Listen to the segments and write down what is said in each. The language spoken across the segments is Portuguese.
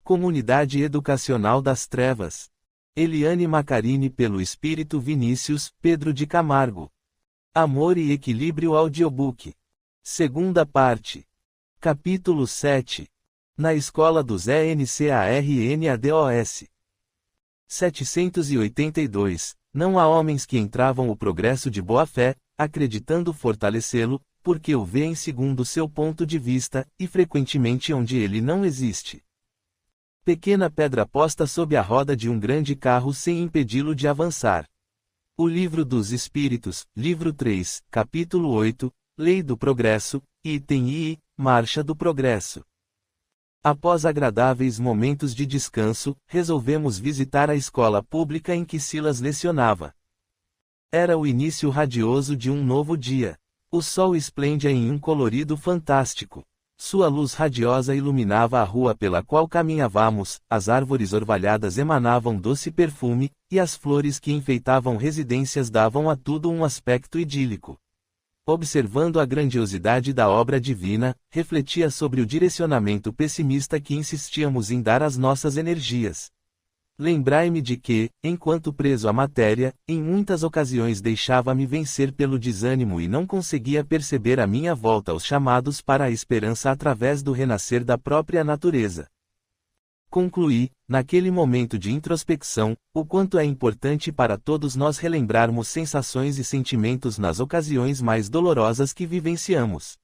Comunidade Educacional das Trevas. Eliane Macarini pelo Espírito Vinícius, Pedro de Camargo. Amor e Equilíbrio Audiobook. Segunda parte. Capítulo 7. Na Escola dos ENCARNADOS. 782. Não há homens que entravam o progresso de boa-fé, acreditando fortalecê-lo, porque o veem segundo seu ponto de vista, e frequentemente onde ele não existe. Pequena pedra posta sob a roda de um grande carro sem impedi-lo de avançar. O Livro dos Espíritos, Livro 3, Capítulo 8, Lei do Progresso, Item I, Marcha do Progresso. Após agradáveis momentos de descanso, resolvemos visitar a escola pública em que Silas lecionava. Era o início radioso de um novo dia. O sol esplêndia em um colorido fantástico. Sua luz radiosa iluminava a rua pela qual caminhávamos, as árvores orvalhadas emanavam doce perfume, e as flores que enfeitavam residências davam a tudo um aspecto idílico. Observando a grandiosidade da obra divina, refletia sobre o direcionamento pessimista que insistíamos em dar às nossas energias. Lembrai-me de que, enquanto preso à matéria, em muitas ocasiões deixava-me vencer pelo desânimo e não conseguia perceber a minha volta aos chamados para a esperança através do renascer da própria natureza. Concluí, naquele momento de introspecção, o quanto é importante para todos nós relembrarmos sensações e sentimentos nas ocasiões mais dolorosas que vivenciamos.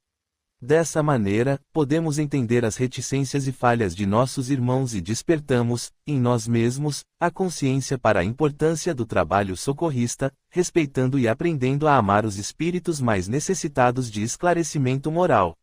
Dessa maneira, podemos entender as reticências e falhas de nossos irmãos e despertamos, em nós mesmos, a consciência para a importância do trabalho socorrista, respeitando e aprendendo a amar os espíritos mais necessitados de esclarecimento moral.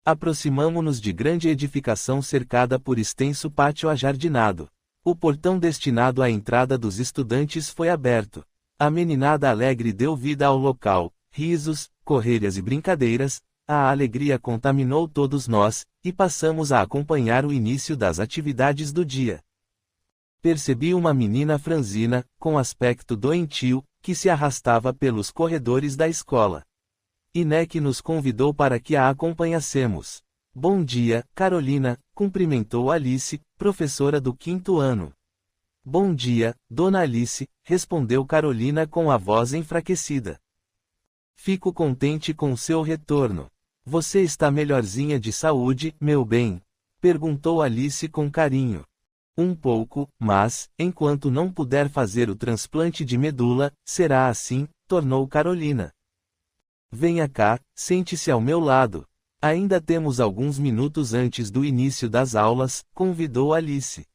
Aproximamo-nos de grande edificação cercada por extenso pátio ajardinado. O portão destinado à entrada dos estudantes foi aberto. A meninada alegre deu vida ao local, risos, correrias e brincadeiras. A alegria contaminou todos nós, e passamos a acompanhar o início das atividades do dia. Percebi uma menina franzina, com aspecto doentio, que se arrastava pelos corredores da escola. Inek nos convidou para que a acompanhássemos. Bom dia, Carolina, cumprimentou Alice, professora do 5º ano. Bom dia, Dona Alice, respondeu Carolina com a voz enfraquecida. Fico contente com seu retorno. Você está melhorzinha de saúde, meu bem? Perguntou Alice com carinho. Um pouco, mas, enquanto não puder fazer o transplante de medula, será assim, tornou Carolina. Venha cá, sente-se ao meu lado. Ainda temos alguns minutos antes do início das aulas, convidou Alice.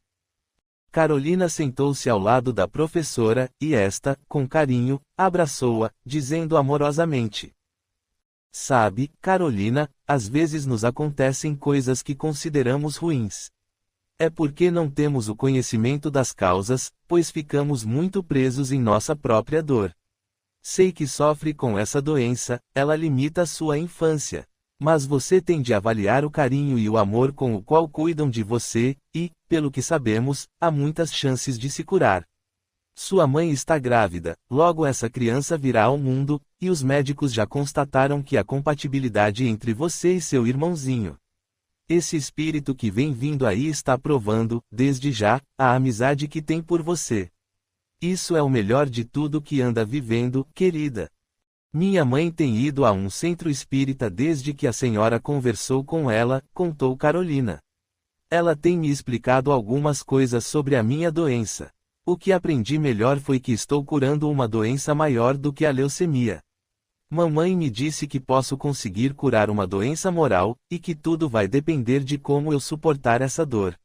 Carolina sentou-se ao lado da professora, e esta, com carinho, abraçou-a, dizendo amorosamente: Sabe, Carolina, às vezes nos acontecem coisas que consideramos ruins. É porque não temos o conhecimento das causas, pois ficamos muito presos em nossa própria dor. Sei que sofre com essa doença, ela limita a sua infância. Mas você tem de avaliar o carinho e o amor com o qual cuidam de você, e, pelo que sabemos, há muitas chances de se curar. Sua mãe está grávida, logo essa criança virá ao mundo, e os médicos já constataram que há compatibilidade entre você e seu irmãozinho. Esse espírito que vem vindo aí está provando, desde já, a amizade que tem por você. Isso é o melhor de tudo que anda vivendo, querida. Minha mãe tem ido a um centro espírita desde que a senhora conversou com ela, contou Carolina. Ela tem me explicado algumas coisas sobre a minha doença. O que aprendi melhor foi que estou curando uma doença maior do que a leucemia. Mamãe me disse que posso conseguir curar uma doença moral, e que tudo vai depender de como eu suportar essa dor.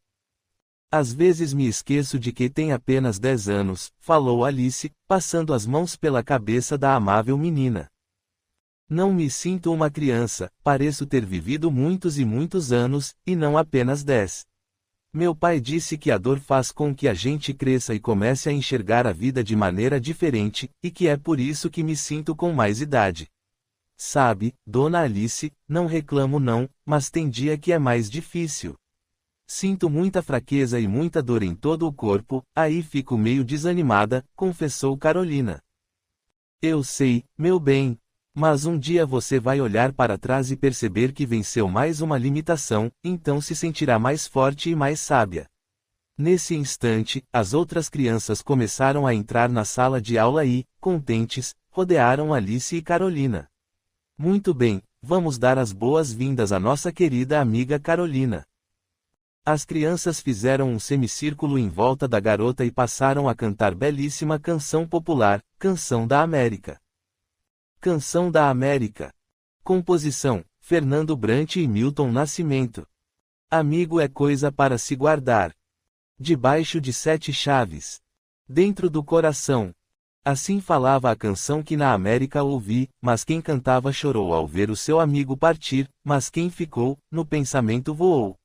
Às vezes me esqueço de que tem apenas 10 anos, falou Alice, passando as mãos pela cabeça da amável menina. Não me sinto uma criança, pareço ter vivido muitos e muitos anos, e não apenas 10. Meu pai disse que a dor faz com que a gente cresça e comece a enxergar a vida de maneira diferente, e que é por isso que me sinto com mais idade. Sabe, Dona Alice, não reclamo não, mas tem dia que é mais difícil. Sinto muita fraqueza e muita dor em todo o corpo, aí fico meio desanimada, confessou Carolina. Eu sei, meu bem. Mas um dia você vai olhar para trás e perceber que venceu mais uma limitação, então se sentirá mais forte e mais sábia. Nesse instante, as outras crianças começaram a entrar na sala de aula e, contentes, rodearam Alice e Carolina. Muito bem, vamos dar as boas-vindas à nossa querida amiga Carolina. As crianças fizeram um semicírculo em volta da garota e passaram a cantar belíssima canção popular, Canção da América. Canção da América. Composição, Fernando Brant e Milton Nascimento. Amigo é coisa para se guardar. Debaixo de 7 chaves. Dentro do coração. Assim falava a canção que na América ouvi, mas quem cantava chorou ao ver o seu amigo partir, mas quem ficou, no pensamento voou.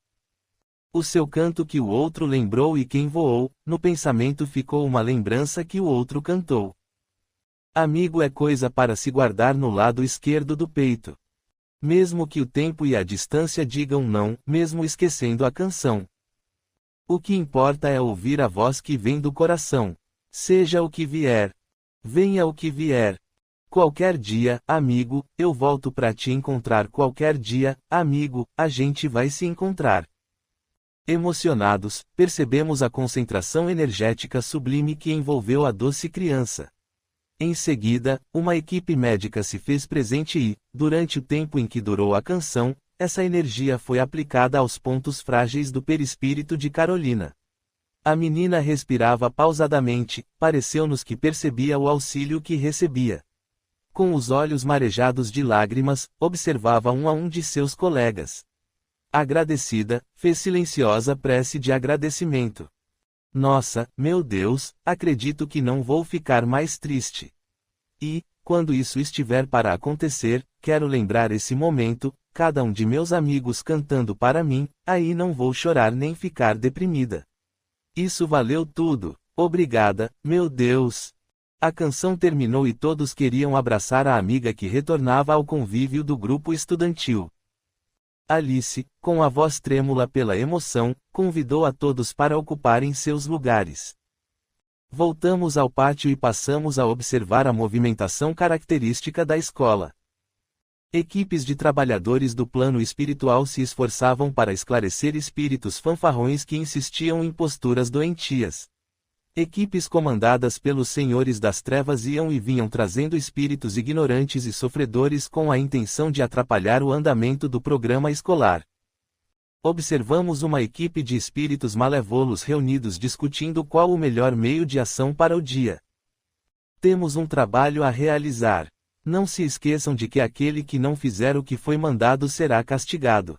O seu canto que o outro lembrou e quem voou, no pensamento ficou uma lembrança que o outro cantou. Amigo é coisa para se guardar no lado esquerdo do peito. Mesmo que o tempo e a distância digam não, mesmo esquecendo a canção. O que importa é ouvir a voz que vem do coração. Seja o que vier. Venha o que vier. Qualquer dia, amigo, eu volto pra te encontrar. Qualquer dia, amigo, a gente vai se encontrar. Emocionados, percebemos a concentração energética sublime que envolveu a doce criança. Em seguida, uma equipe médica se fez presente e, durante o tempo em que durou a canção, essa energia foi aplicada aos pontos frágeis do perispírito de Carolina. A menina respirava pausadamente, pareceu-nos que percebia o auxílio que recebia. Com os olhos marejados de lágrimas, observava um a um de seus colegas. Agradecida, fez silenciosa prece de agradecimento. Nossa, meu Deus, acredito que não vou ficar mais triste. E, quando isso estiver para acontecer, quero lembrar esse momento, cada um de meus amigos cantando para mim, aí não vou chorar nem ficar deprimida. Isso valeu tudo, obrigada, meu Deus. A canção terminou e todos queriam abraçar a amiga que retornava ao convívio do grupo estudantil. Alice, com a voz trêmula pela emoção, convidou a todos para ocuparem seus lugares. Voltamos ao pátio e passamos a observar a movimentação característica da escola. Equipes de trabalhadores do plano espiritual se esforçavam para esclarecer espíritos fanfarrões que insistiam em posturas doentias. Equipes comandadas pelos senhores das trevas iam e vinham trazendo espíritos ignorantes e sofredores com a intenção de atrapalhar o andamento do programa escolar. Observamos uma equipe de espíritos malévolos reunidos discutindo qual o melhor meio de ação para o dia. Temos um trabalho a realizar. Não se esqueçam de que aquele que não fizer o que foi mandado será castigado.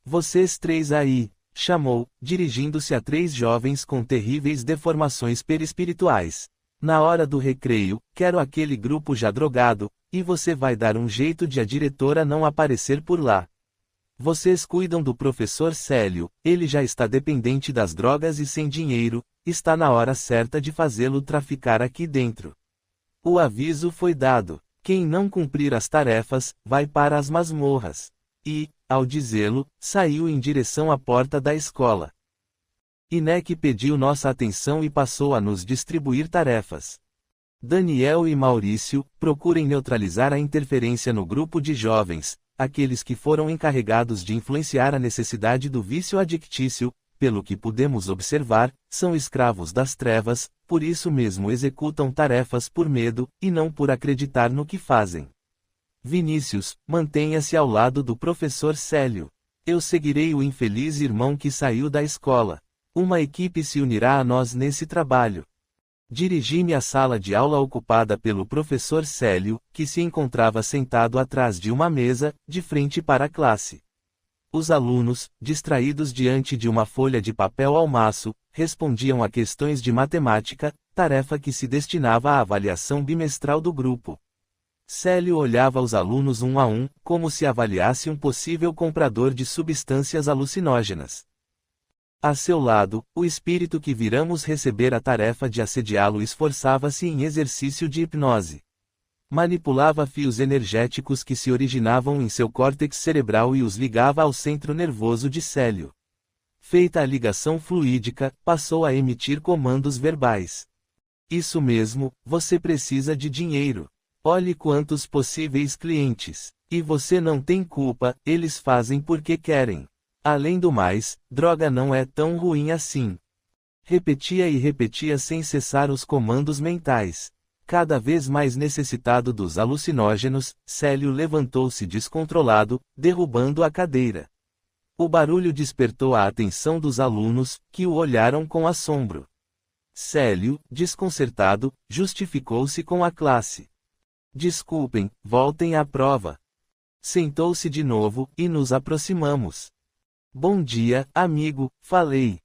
Vocês 3 aí, chamou, dirigindo-se a 3 jovens com terríveis deformações perispirituais. Na hora do recreio, quero aquele grupo já drogado, e você vai dar um jeito de a diretora não aparecer por lá. Vocês cuidam do professor Célio, ele já está dependente das drogas e sem dinheiro, está na hora certa de fazê-lo traficar aqui dentro. O aviso foi dado. Quem não cumprir as tarefas, vai para as masmorras. E, ao dizê-lo, saiu em direção à porta da escola. Inek pediu nossa atenção e passou a nos distribuir tarefas. Daniel e Maurício, procurem neutralizar a interferência no grupo de jovens, aqueles que foram encarregados de influenciar a necessidade do vício adictício, pelo que pudemos observar, são escravos das trevas, por isso mesmo executam tarefas por medo, e não por acreditar no que fazem. Vinícius, mantenha-se ao lado do professor Célio. Eu seguirei o infeliz irmão que saiu da escola. Uma equipe se unirá a nós nesse trabalho. Dirigi-me à sala de aula ocupada pelo professor Célio, que se encontrava sentado atrás de uma mesa, de frente para a classe. Os alunos, distraídos diante de uma folha de papel ao maço, respondiam a questões de matemática, tarefa que se destinava à avaliação bimestral do grupo. Célio olhava os alunos um a um, como se avaliasse um possível comprador de substâncias alucinógenas. A seu lado, o espírito que viramos receber a tarefa de assediá-lo esforçava-se em exercício de hipnose. Manipulava fios energéticos que se originavam em seu córtex cerebral e os ligava ao centro nervoso de Célio. Feita a ligação fluídica, passou a emitir comandos verbais. Isso mesmo, você precisa de dinheiro. Olhe quantos possíveis clientes. E você não tem culpa, eles fazem porque querem. Além do mais, droga não é tão ruim assim. Repetia e repetia sem cessar os comandos mentais. Cada vez mais necessitado dos alucinógenos, Célio levantou-se descontrolado, derrubando a cadeira. O barulho despertou a atenção dos alunos, que o olharam com assombro. Célio, desconcertado, justificou-se com a classe. Desculpem, voltem à prova. Sentou-se de novo, e nos aproximamos. Bom dia, amigo, falei.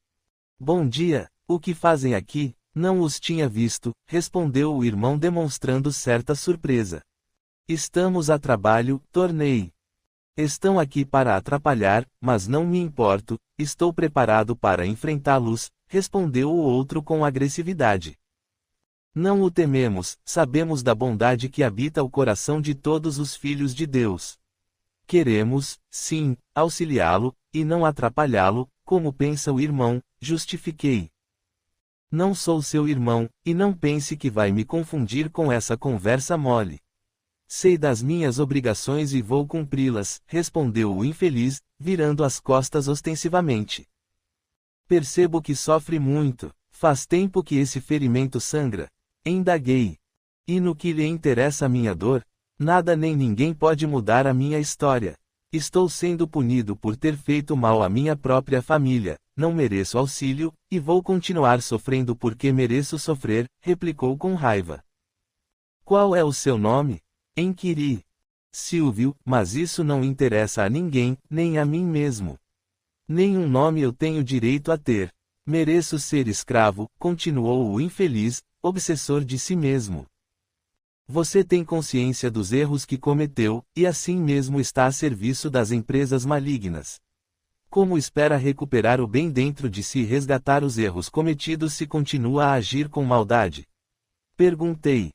Bom dia, o que fazem aqui? Não os tinha visto, respondeu o irmão demonstrando certa surpresa. Estamos a trabalho, tornei. Estão aqui para atrapalhar, mas não me importo, estou preparado para enfrentá-los, respondeu o outro com agressividade. Não o tememos, sabemos da bondade que habita o coração de todos os filhos de Deus. Queremos, sim, auxiliá-lo, e não atrapalhá-lo, como pensa o irmão, justifiquei. Não sou seu irmão, e não pense que vai me confundir com essa conversa mole. Sei das minhas obrigações e vou cumpri-las, respondeu o infeliz, virando as costas ostensivamente. Percebo que sofre muito, faz tempo que esse ferimento sangra. Indaguei. E no que lhe interessa a minha dor? Nada nem ninguém pode mudar a minha história. Estou sendo punido por ter feito mal à minha própria família, não mereço auxílio, e vou continuar sofrendo porque mereço sofrer, replicou com raiva. Qual é o seu nome? Inquiri. Silvio, mas isso não interessa a ninguém, nem a mim mesmo. Nenhum nome eu tenho direito a ter. Mereço ser escravo, continuou o infeliz, obsessor de si mesmo. Você tem consciência dos erros que cometeu, e assim mesmo está a serviço das empresas malignas. Como espera recuperar o bem dentro de si e resgatar os erros cometidos se continua a agir com maldade? Perguntei.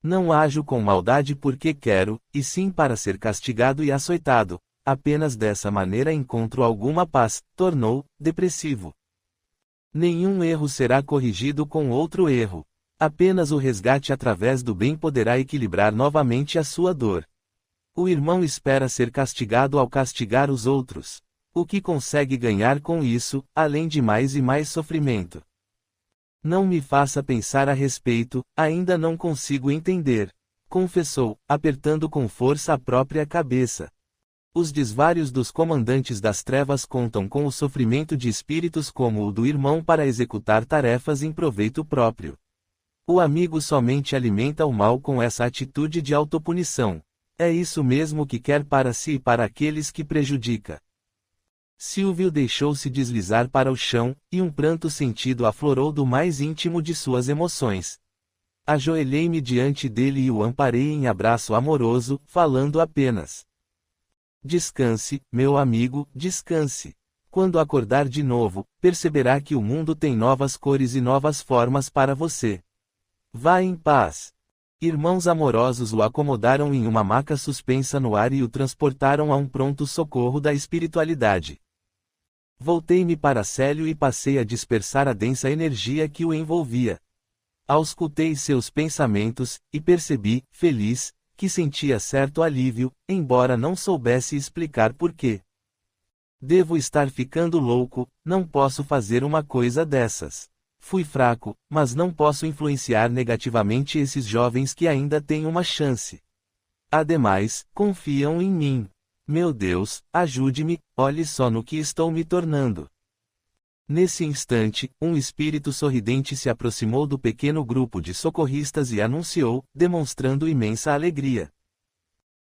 Não ajo com maldade porque quero, e sim para ser castigado e açoitado. Apenas dessa maneira encontro alguma paz, tornou, depressivo. Nenhum erro será corrigido com outro erro. Apenas o resgate através do bem poderá equilibrar novamente a sua dor. O irmão espera ser castigado ao castigar os outros. O que consegue ganhar com isso, além de mais e mais sofrimento? Não me faça pensar a respeito, ainda não consigo entender, confessou, apertando com força a própria cabeça. Os desvários dos comandantes das trevas contam com o sofrimento de espíritos como o do irmão para executar tarefas em proveito próprio. O amigo somente alimenta o mal com essa atitude de autopunição. É isso mesmo que quer para si e para aqueles que prejudica. Silvio deixou-se deslizar para o chão, e um pranto sentido aflorou do mais íntimo de suas emoções. Ajoelhei-me diante dele e o amparei em abraço amoroso, falando apenas: descanse, meu amigo, descanse. Quando acordar de novo, perceberá que o mundo tem novas cores e novas formas para você. Vá em paz. Irmãos amorosos o acomodaram em uma maca suspensa no ar e o transportaram a um pronto-socorro da espiritualidade. Voltei-me para Célio e passei a dispersar a densa energia que o envolvia. Auscultei seus pensamentos, e percebi, feliz, que sentia certo alívio, embora não soubesse explicar por quê. Devo estar ficando louco, não posso fazer uma coisa dessas. Fui fraco, mas não posso influenciar negativamente esses jovens que ainda têm uma chance. Ademais, confiam em mim. Meu Deus, ajude-me, olhe só no que estou me tornando. Nesse instante, um espírito sorridente se aproximou do pequeno grupo de socorristas e anunciou, demonstrando imensa alegria.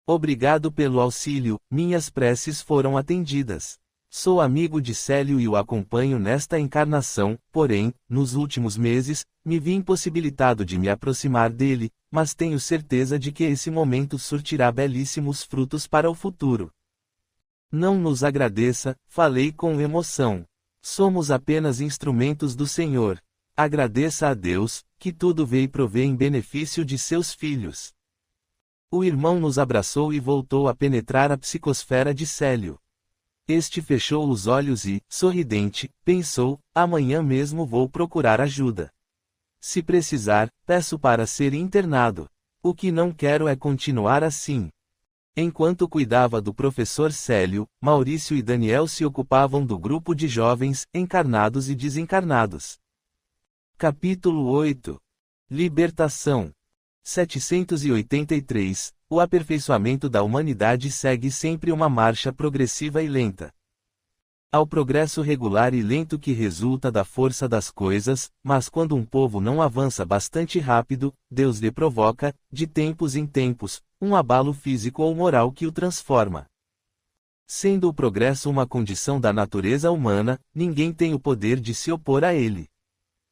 Obrigado pelo auxílio, minhas preces foram atendidas. Sou amigo de Célio e o acompanho nesta encarnação, porém, nos últimos meses, me vi impossibilitado de me aproximar dele, mas tenho certeza de que esse momento surtirá belíssimos frutos para o futuro. Não nos agradeça, falei com emoção. Somos apenas instrumentos do Senhor. Agradeça a Deus, que tudo vê e provê em benefício de seus filhos. O irmão nos abraçou e voltou a penetrar a psicosfera de Célio. Este fechou os olhos e, sorridente, pensou: amanhã mesmo vou procurar ajuda. Se precisar, peço para ser internado. O que não quero é continuar assim. Enquanto cuidava do professor Célio, Maurício e Daniel se ocupavam do grupo de jovens, encarnados e desencarnados. Capítulo 8. Libertação. 783. O aperfeiçoamento da humanidade segue sempre uma marcha progressiva e lenta. Ao progresso regular e lento que resulta da força das coisas, mas quando um povo não avança bastante rápido, Deus lhe provoca, de tempos em tempos, um abalo físico ou moral que o transforma. Sendo o progresso uma condição da natureza humana, ninguém tem o poder de se opor a ele.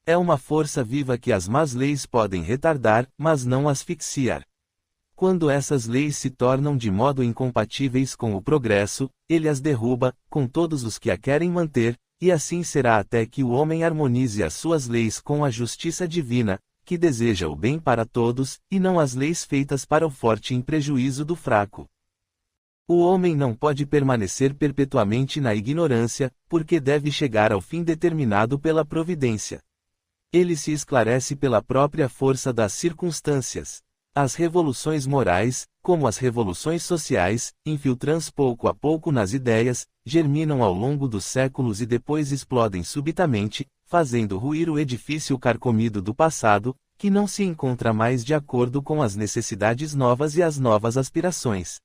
É uma força viva que as más leis podem retardar, mas não asfixiar. Quando essas leis se tornam de modo incompatíveis com o progresso, ele as derruba, com todos os que a querem manter, e assim será até que o homem harmonize as suas leis com a justiça divina, que deseja o bem para todos, e não as leis feitas para o forte em prejuízo do fraco. O homem não pode permanecer perpetuamente na ignorância, porque deve chegar ao fim determinado pela providência. Ele se esclarece pela própria força das circunstâncias. As revoluções morais, como as revoluções sociais, infiltram-se pouco a pouco nas ideias, germinam ao longo dos séculos e depois explodem subitamente, fazendo ruir o edifício carcomido do passado, que não se encontra mais de acordo com as necessidades novas e as novas aspirações.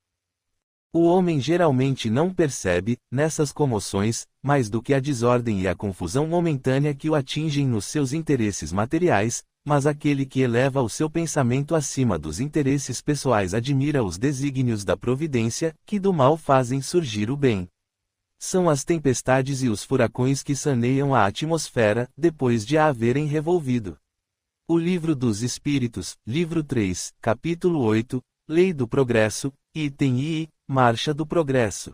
O homem geralmente não percebe, nessas comoções, mais do que a desordem e a confusão momentânea que o atingem nos seus interesses materiais, mas aquele que eleva o seu pensamento acima dos interesses pessoais admira os desígnios da providência, que do mal fazem surgir o bem. São as tempestades e os furacões que saneiam a atmosfera, depois de a haverem revolvido. O Livro dos Espíritos, livro 3, capítulo 8, Lei do Progresso, item I, Marcha do Progresso.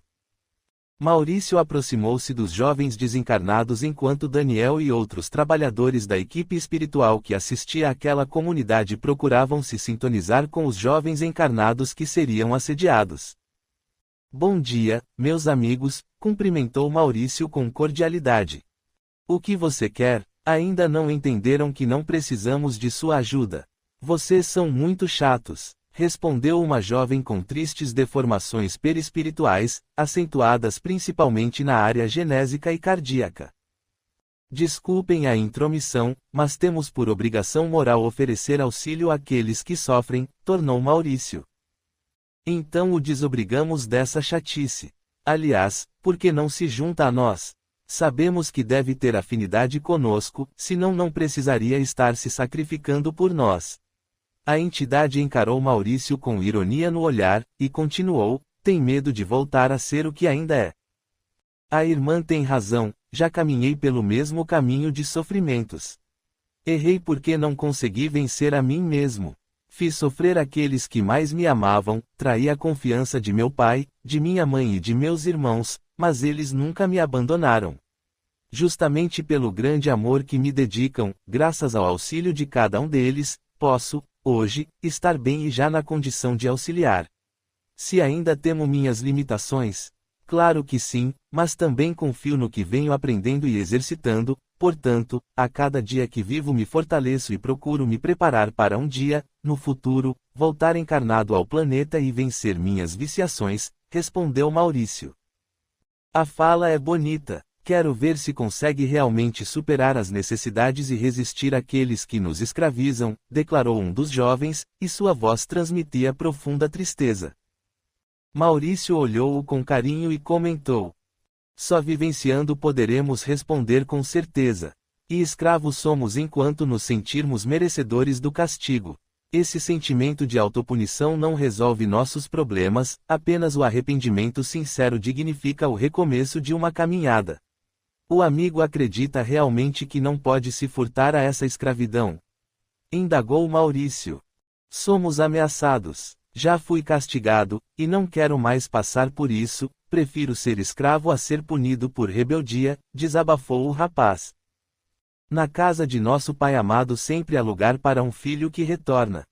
Maurício aproximou-se dos jovens desencarnados enquanto Daniel e outros trabalhadores da equipe espiritual que assistia àquela comunidade procuravam se sintonizar com os jovens encarnados que seriam assediados. Bom dia, meus amigos, cumprimentou Maurício com cordialidade. O que você quer? Ainda não entenderam que não precisamos de sua ajuda. Vocês são muito chatos. Respondeu uma jovem com tristes deformações perispirituais, acentuadas principalmente na área genésica e cardíaca. Desculpem a intromissão, mas temos por obrigação moral oferecer auxílio àqueles que sofrem, tornou Maurício. Então o desobrigamos dessa chatice. Aliás, por que não se junta a nós? Sabemos que deve ter afinidade conosco, senão não precisaria estar se sacrificando por nós. A entidade encarou Maurício com ironia no olhar, e continuou, tem medo de voltar a ser o que ainda é. A irmã tem razão, já caminhei pelo mesmo caminho de sofrimentos. Errei porque não consegui vencer a mim mesmo. Fiz sofrer aqueles que mais me amavam, traí a confiança de meu pai, de minha mãe e de meus irmãos, mas eles nunca me abandonaram. Justamente pelo grande amor que me dedicam, graças ao auxílio de cada um deles, posso, hoje, estar bem e já na condição de auxiliar. Se ainda temo minhas limitações? Claro que sim, mas também confio no que venho aprendendo e exercitando, portanto, a cada dia que vivo me fortaleço e procuro me preparar para um dia, no futuro, voltar encarnado ao planeta e vencer minhas viciações, respondeu Maurício. A fala é bonita. Quero ver se consegue realmente superar as necessidades e resistir àqueles que nos escravizam, declarou um dos jovens, e sua voz transmitia profunda tristeza. Maurício olhou-o com carinho e comentou. Só vivenciando poderemos responder com certeza. E escravos somos enquanto nos sentirmos merecedores do castigo. Esse sentimento de autopunição não resolve nossos problemas, apenas o arrependimento sincero dignifica o recomeço de uma caminhada. O amigo acredita realmente que não pode se furtar a essa escravidão? Indagou Maurício. Somos ameaçados. Já fui castigado, e não quero mais passar por isso, prefiro ser escravo a ser punido por rebeldia, desabafou o rapaz. Na casa de nosso Pai amado sempre há lugar para um filho que retorna.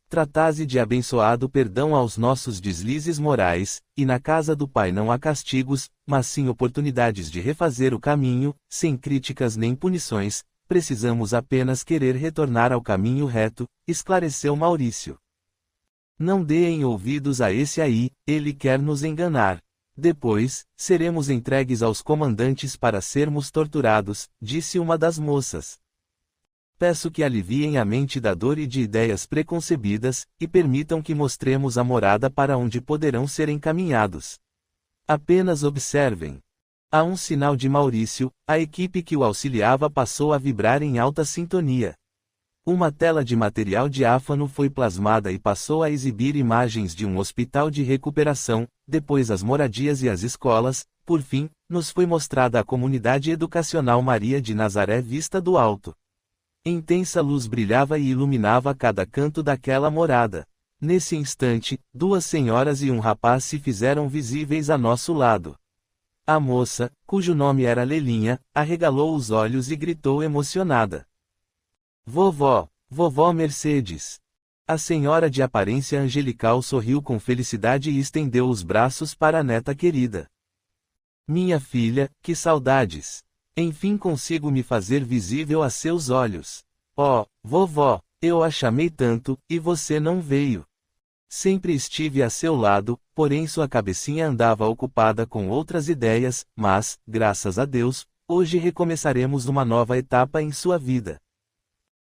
Trataze de abençoado perdão aos nossos deslizes morais, e na casa do Pai não há castigos, mas sim oportunidades de refazer o caminho, sem críticas nem punições, precisamos apenas querer retornar ao caminho reto, esclareceu Maurício. Não deem ouvidos a esse aí, ele quer nos enganar. Depois, seremos entregues aos comandantes para sermos torturados, disse uma das moças. Peço que aliviem a mente da dor e de ideias preconcebidas, e permitam que mostremos a morada para onde poderão ser encaminhados. Apenas observem. A um sinal de Maurício, a equipe que o auxiliava passou a vibrar em alta sintonia. Uma tela de material diáfano foi plasmada e passou a exibir imagens de um hospital de recuperação, depois as moradias e as escolas, por fim, nos foi mostrada a comunidade educacional Maria de Nazaré vista do alto. Intensa luz brilhava e iluminava cada canto daquela morada. Nesse instante, 2 senhoras e um rapaz se fizeram visíveis a nosso lado. A moça, cujo nome era Lelinha, arregalou os olhos e gritou emocionada. Vovó, vovó Mercedes. A senhora de aparência angelical sorriu com felicidade e estendeu os braços para a neta querida. Minha filha, que saudades! Enfim consigo me fazer visível a seus olhos. Oh, vovó, eu a chamei tanto, e você não veio. Sempre estive a seu lado, porém sua cabecinha andava ocupada com outras ideias, mas, graças a Deus, hoje recomeçaremos uma nova etapa em sua vida.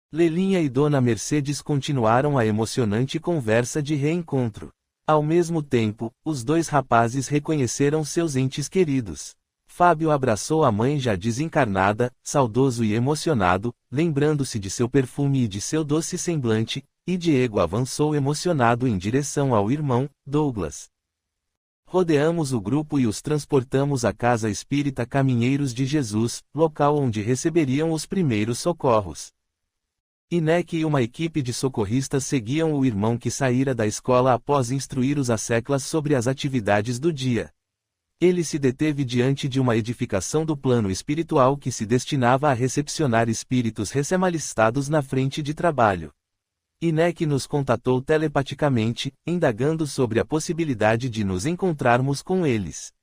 Lelinha e Dona Mercedes continuaram a emocionante conversa de reencontro. Ao mesmo tempo, os 2 rapazes reconheceram seus entes queridos. Fábio abraçou a mãe já desencarnada, saudoso e emocionado, lembrando-se de seu perfume e de seu doce semblante, e Diego avançou emocionado em direção ao irmão, Douglas. Rodeamos o grupo e os transportamos à Casa Espírita Caminheiros de Jesus, local onde receberiam os primeiros socorros. Inek e uma equipe de socorristas seguiam o irmão que saíra da escola após instruir os asseclas sobre as atividades do dia. Ele se deteve diante de uma edificação do plano espiritual que se destinava a recepcionar espíritos recém-alistados na frente de trabalho. Inek nos contatou telepaticamente, indagando sobre a possibilidade de nos encontrarmos com eles.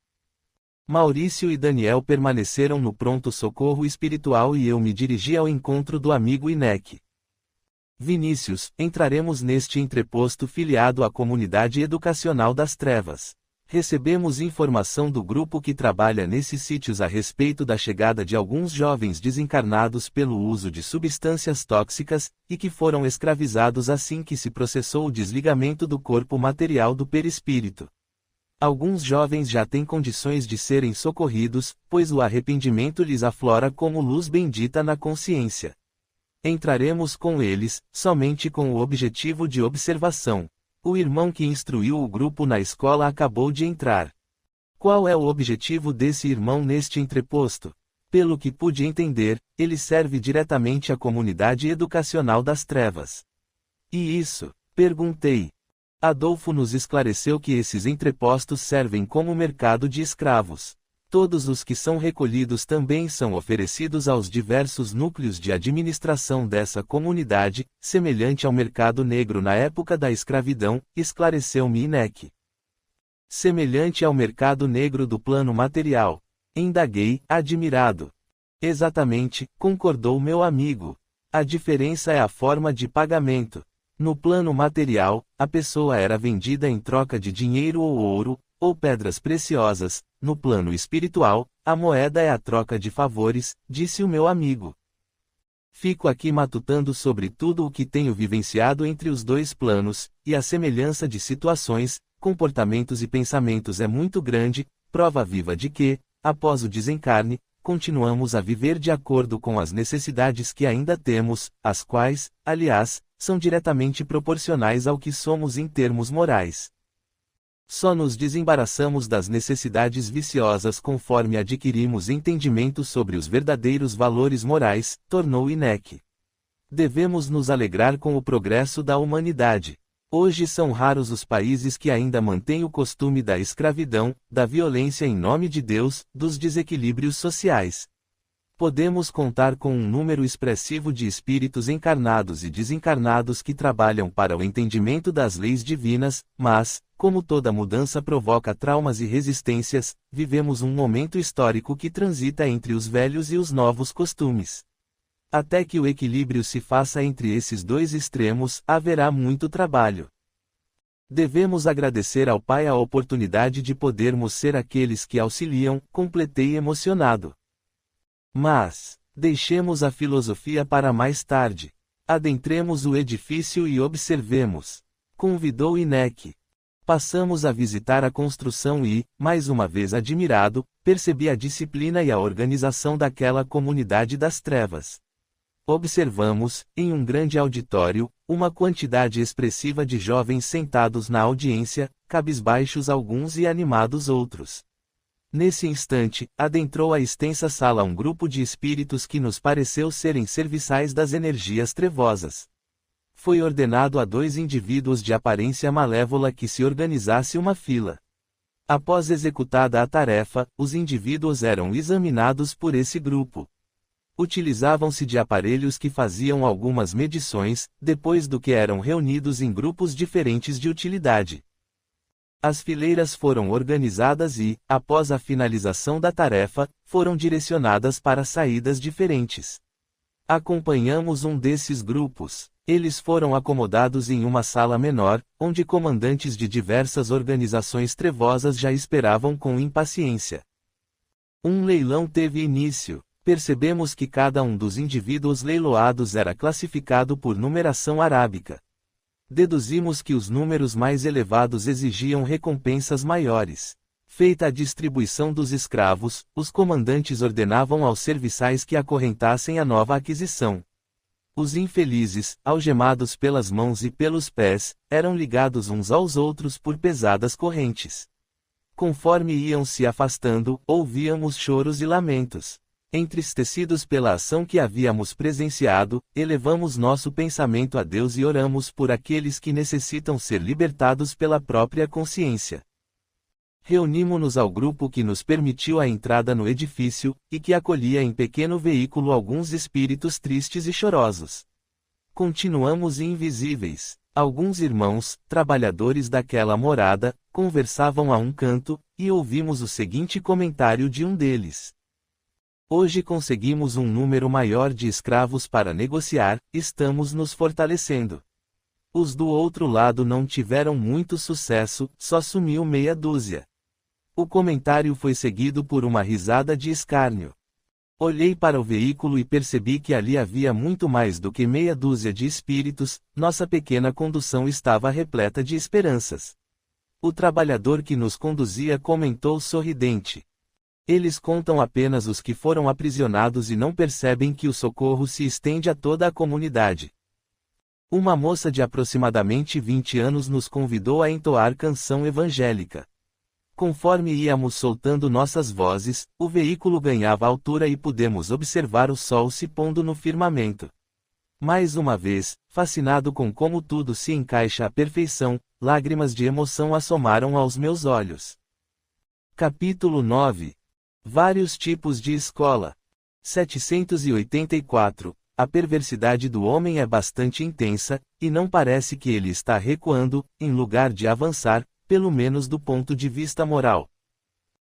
Maurício e Daniel permaneceram no pronto-socorro espiritual e eu me dirigi ao encontro do amigo Inek. Vinícius, entraremos neste entreposto filiado à Comunidade Educacional das Trevas. Recebemos informação do grupo que trabalha nesses sítios a respeito da chegada de alguns jovens desencarnados pelo uso de substâncias tóxicas, e que foram escravizados assim que se processou o desligamento do corpo material do perispírito. Alguns jovens já têm condições de serem socorridos, pois o arrependimento lhes aflora como luz bendita na consciência. Entraremos com eles, somente com o objetivo de observação. O irmão que instruiu o grupo na escola acabou de entrar. Qual é o objetivo desse irmão neste entreposto? Pelo que pude entender, ele serve diretamente à comunidade educacional das trevas. E isso? Perguntei. Adolfo nos esclareceu que esses entrepostos servem como mercado de escravos. Todos os que são recolhidos também são oferecidos aos diversos núcleos de administração dessa comunidade, semelhante ao mercado negro na época da escravidão, esclareceu-me Inek. Semelhante ao mercado negro do plano material. Indaguei, admirado. Exatamente, concordou meu amigo. A diferença é a forma de pagamento. No plano material, a pessoa era vendida em troca de dinheiro ou ouro, ou pedras preciosas. No plano espiritual, a moeda é a troca de favores, disse o meu amigo. Fico aqui matutando sobre tudo o que tenho vivenciado entre os 2 planos, e a semelhança de situações, comportamentos e pensamentos é muito grande, prova viva de que, após o desencarne, continuamos a viver de acordo com as necessidades que ainda temos, as quais, aliás, são diretamente proporcionais ao que somos em termos morais. Só nos desembaraçamos das necessidades viciosas conforme adquirimos entendimento sobre os verdadeiros valores morais, tornou Inek. Devemos nos alegrar com o progresso da humanidade. Hoje são raros os países que ainda mantêm o costume da escravidão, da violência em nome de Deus, dos desequilíbrios sociais. Podemos contar com um número expressivo de espíritos encarnados e desencarnados que trabalham para o entendimento das leis divinas, mas, como toda mudança provoca traumas e resistências, vivemos um momento histórico que transita entre os velhos e os novos costumes. Até que o equilíbrio se faça entre esses 2 extremos, haverá muito trabalho. Devemos agradecer ao Pai a oportunidade de podermos ser aqueles que auxiliam, completei emocionado. Mas, deixemos a filosofia para mais tarde. Adentremos o edifício e observemos. Convidou Inek. Passamos a visitar a construção e, mais uma vez admirado, percebi a disciplina e a organização daquela comunidade das trevas. Observamos, em um grande auditório, uma quantidade expressiva de jovens sentados na audiência, cabisbaixos alguns e animados outros. Nesse instante, adentrou a extensa sala um grupo de espíritos que nos pareceu serem serviçais das energias trevosas. Foi ordenado a 2 indivíduos de aparência malévola que se organizasse uma fila. Após executada a tarefa, os indivíduos eram examinados por esse grupo. Utilizavam-se de aparelhos que faziam algumas medições, depois do que eram reunidos em grupos diferentes de utilidade. As fileiras foram organizadas e, após a finalização da tarefa, foram direcionadas para saídas diferentes. Acompanhamos um desses grupos. Eles foram acomodados em uma sala menor, onde comandantes de diversas organizações trevosas já esperavam com impaciência. Um leilão teve início. Percebemos que cada um dos indivíduos leiloados era classificado por numeração arábica. Deduzimos que os números mais elevados exigiam recompensas maiores. Feita a distribuição dos escravos, os comandantes ordenavam aos serviçais que acorrentassem a nova aquisição. Os infelizes, algemados pelas mãos e pelos pés, eram ligados uns aos outros por pesadas correntes. Conforme iam se afastando, ouvíamos choros e lamentos. Entristecidos pela ação que havíamos presenciado, elevamos nosso pensamento a Deus e oramos por aqueles que necessitam ser libertados pela própria consciência. Reunimo-nos ao grupo que nos permitiu a entrada no edifício, e que acolhia em pequeno veículo alguns espíritos tristes e chorosos. Continuamos invisíveis. Alguns irmãos, trabalhadores daquela morada, conversavam a um canto, e ouvimos o seguinte comentário de um deles. Hoje conseguimos um número maior de escravos para negociar, estamos nos fortalecendo. Os do outro lado não tiveram muito sucesso, só sumiu meia dúzia. O comentário foi seguido por uma risada de escárnio. Olhei para o veículo e percebi que ali havia muito mais do que meia dúzia de espíritos, nossa pequena condução estava repleta de esperanças. O trabalhador que nos conduzia comentou sorridente. Eles contam apenas os que foram aprisionados e não percebem que o socorro se estende a toda a comunidade. Uma moça de aproximadamente 20 anos nos convidou a entoar canção evangélica. Conforme íamos soltando nossas vozes, o veículo ganhava altura e pudemos observar o sol se pondo no firmamento. Mais uma vez, fascinado com como tudo se encaixa à perfeição, lágrimas de emoção assomaram aos meus olhos. Capítulo 9. Vários tipos de escola. 784. A perversidade do homem é bastante intensa, e não parece que ele está recuando, em lugar de avançar, pelo menos do ponto de vista moral.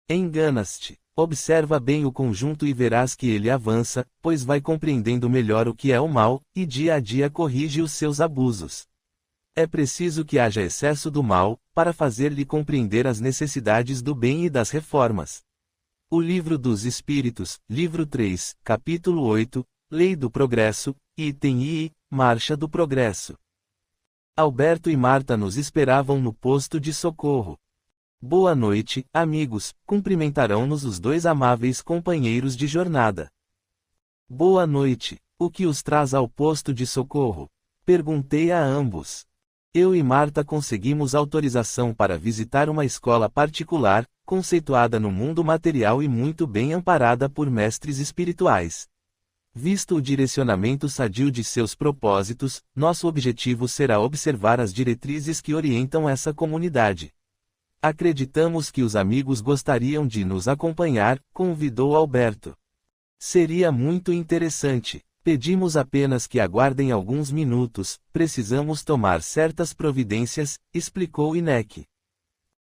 Enganas-te. Observa bem o conjunto e verás que ele avança, pois vai compreendendo melhor o que é o mal, e dia a dia corrige os seus abusos. É preciso que haja excesso do mal, para fazer-lhe compreender as necessidades do bem e das reformas. O Livro dos Espíritos, Livro 3, Capítulo 8, Lei do Progresso, Item I, Marcha do Progresso. Alberto e Marta nos esperavam no posto de socorro. Boa noite, amigos, cumprimentarão-nos os 2 amáveis companheiros de jornada. Boa noite, o que os traz ao posto de socorro? Perguntei a ambos. Eu e Marta conseguimos autorização para visitar uma escola particular, conceituada no mundo material e muito bem amparada por mestres espirituais. Visto o direcionamento sadio de seus propósitos, nosso objetivo será observar as diretrizes que orientam essa comunidade. Acreditamos que os amigos gostariam de nos acompanhar, convidou Alberto. Seria muito interessante. Pedimos apenas que aguardem alguns minutos, precisamos tomar certas providências, explicou Inek.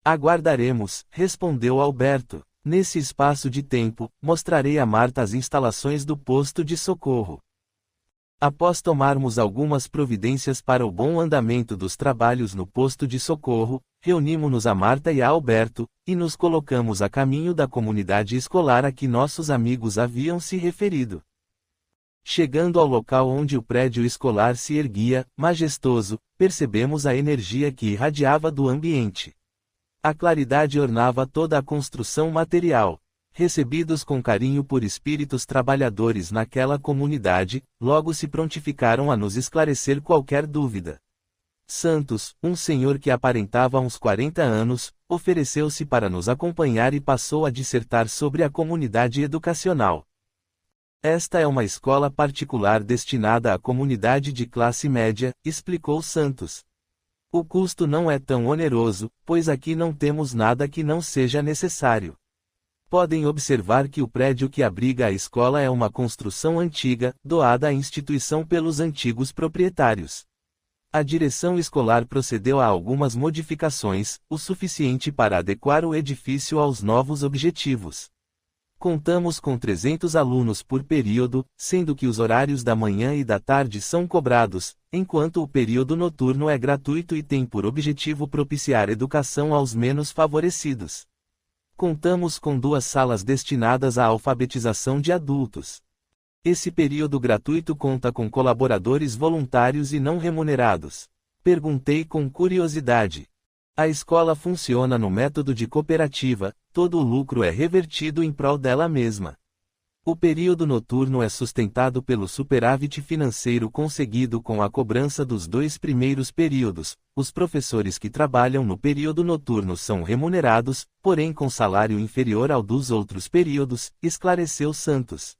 Aguardaremos, respondeu Alberto. Nesse espaço de tempo, mostrarei a Marta as instalações do posto de socorro. Após tomarmos algumas providências para o bom andamento dos trabalhos no posto de socorro, reunimos-nos a Marta e a Alberto, e nos colocamos a caminho da comunidade escolar a que nossos amigos haviam se referido. Chegando ao local onde o prédio escolar se erguia, majestoso, percebemos a energia que irradiava do ambiente. A claridade ornava toda a construção material. Recebidos com carinho por espíritos trabalhadores naquela comunidade, logo se prontificaram a nos esclarecer qualquer dúvida. Santos, um senhor que aparentava uns 40 anos, ofereceu-se para nos acompanhar e passou a dissertar sobre a comunidade educacional. Esta é uma escola particular destinada à comunidade de classe média, explicou Santos. O custo não é tão oneroso, pois aqui não temos nada que não seja necessário. Podem observar que o prédio que abriga a escola é uma construção antiga, doada à instituição pelos antigos proprietários. A direção escolar procedeu a algumas modificações, o suficiente para adequar o edifício aos novos objetivos. Contamos com 300 alunos por período, sendo que os horários da manhã e da tarde são cobrados, enquanto o período noturno é gratuito e tem por objetivo propiciar educação aos menos favorecidos. Contamos com 2 salas destinadas à alfabetização de adultos. Esse período gratuito conta com colaboradores voluntários e não remunerados. Perguntei com curiosidade. A escola funciona no método de cooperativa, todo o lucro é revertido em prol dela mesma. O período noturno é sustentado pelo superávit financeiro conseguido com a cobrança dos 2 primeiros períodos. Os professores que trabalham no período noturno são remunerados, porém com salário inferior ao dos outros períodos, esclareceu Santos.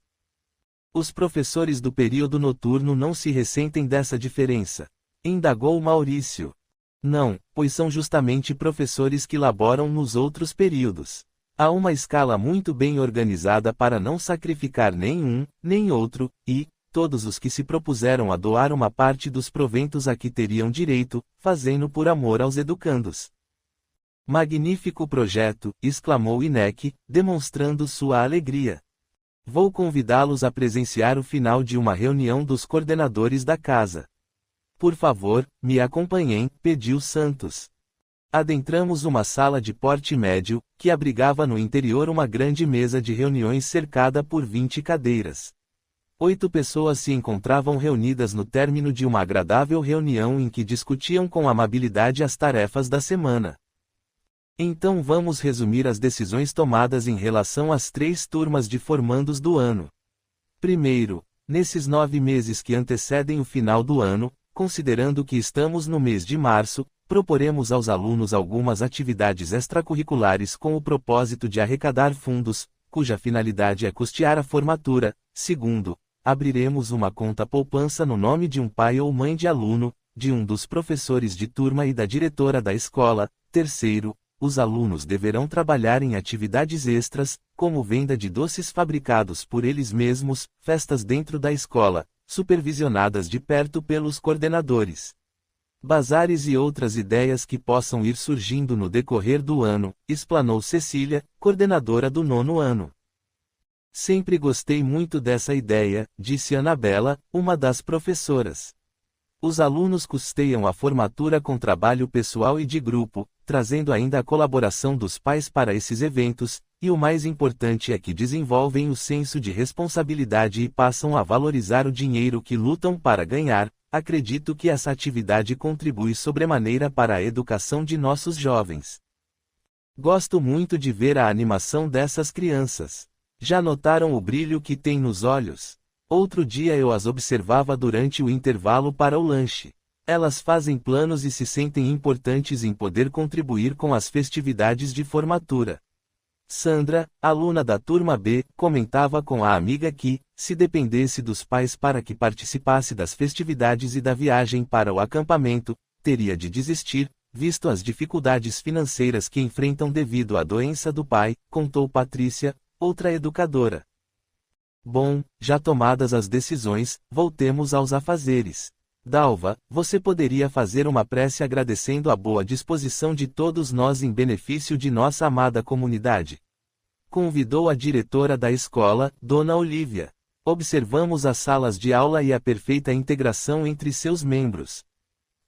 Os professores do período noturno não se ressentem dessa diferença? Indagou Maurício. Não, pois são justamente professores que laboram nos outros períodos. Há uma escala muito bem organizada para não sacrificar nem um, nem outro, e, todos os que se propuseram a doar uma parte dos proventos a que teriam direito, fazendo por amor aos educandos. Magnífico projeto, exclamou Inek, demonstrando sua alegria. Vou convidá-los a presenciar o final de uma reunião dos coordenadores da casa. Por favor, me acompanhem, pediu Santos. Adentramos uma sala de porte médio, que abrigava no interior uma grande mesa de reuniões cercada por 20 cadeiras. 8 pessoas se encontravam reunidas no término de uma agradável reunião em que discutiam com amabilidade as tarefas da semana. Então vamos resumir as decisões tomadas em relação às 3 turmas de formandos do ano. Primeiro, nesses 9 meses que antecedem o final do ano, considerando que estamos no mês de março, proporemos aos alunos algumas atividades extracurriculares com o propósito de arrecadar fundos, cuja finalidade é custear a formatura. Segundo, abriremos uma conta poupança no nome de um pai ou mãe de aluno, de um dos professores de turma e da diretora da escola. Terceiro, os alunos deverão trabalhar em atividades extras, como venda de doces fabricados por eles mesmos, festas dentro da escola, supervisionadas de perto pelos coordenadores. Bazares e outras ideias que possam ir surgindo no decorrer do ano, explanou Cecília, coordenadora do 9º ano. Sempre gostei muito dessa ideia, disse Anabela, uma das professoras. Os alunos custeiam a formatura com trabalho pessoal e de grupo, trazendo ainda a colaboração dos pais para esses eventos, e o mais importante é que desenvolvem o senso de responsabilidade e passam a valorizar o dinheiro que lutam para ganhar. Acredito que essa atividade contribui sobremaneira para a educação de nossos jovens. Gosto muito de ver a animação dessas crianças. Já notaram o brilho que têm nos olhos? Outro dia eu as observava durante o intervalo para o lanche. Elas fazem planos e se sentem importantes em poder contribuir com as festividades de formatura. Sandra, aluna da turma B, comentava com a amiga que, se dependesse dos pais para que participasse das festividades e da viagem para o acampamento, teria de desistir, visto as dificuldades financeiras que enfrentam devido à doença do pai, contou Patrícia, outra educadora. Bom, já tomadas as decisões, voltemos aos afazeres. Dalva, você poderia fazer uma prece agradecendo a boa disposição de todos nós em benefício de nossa amada comunidade. Convidou a diretora da escola, Dona Olívia. Observamos as salas de aula e a perfeita integração entre seus membros.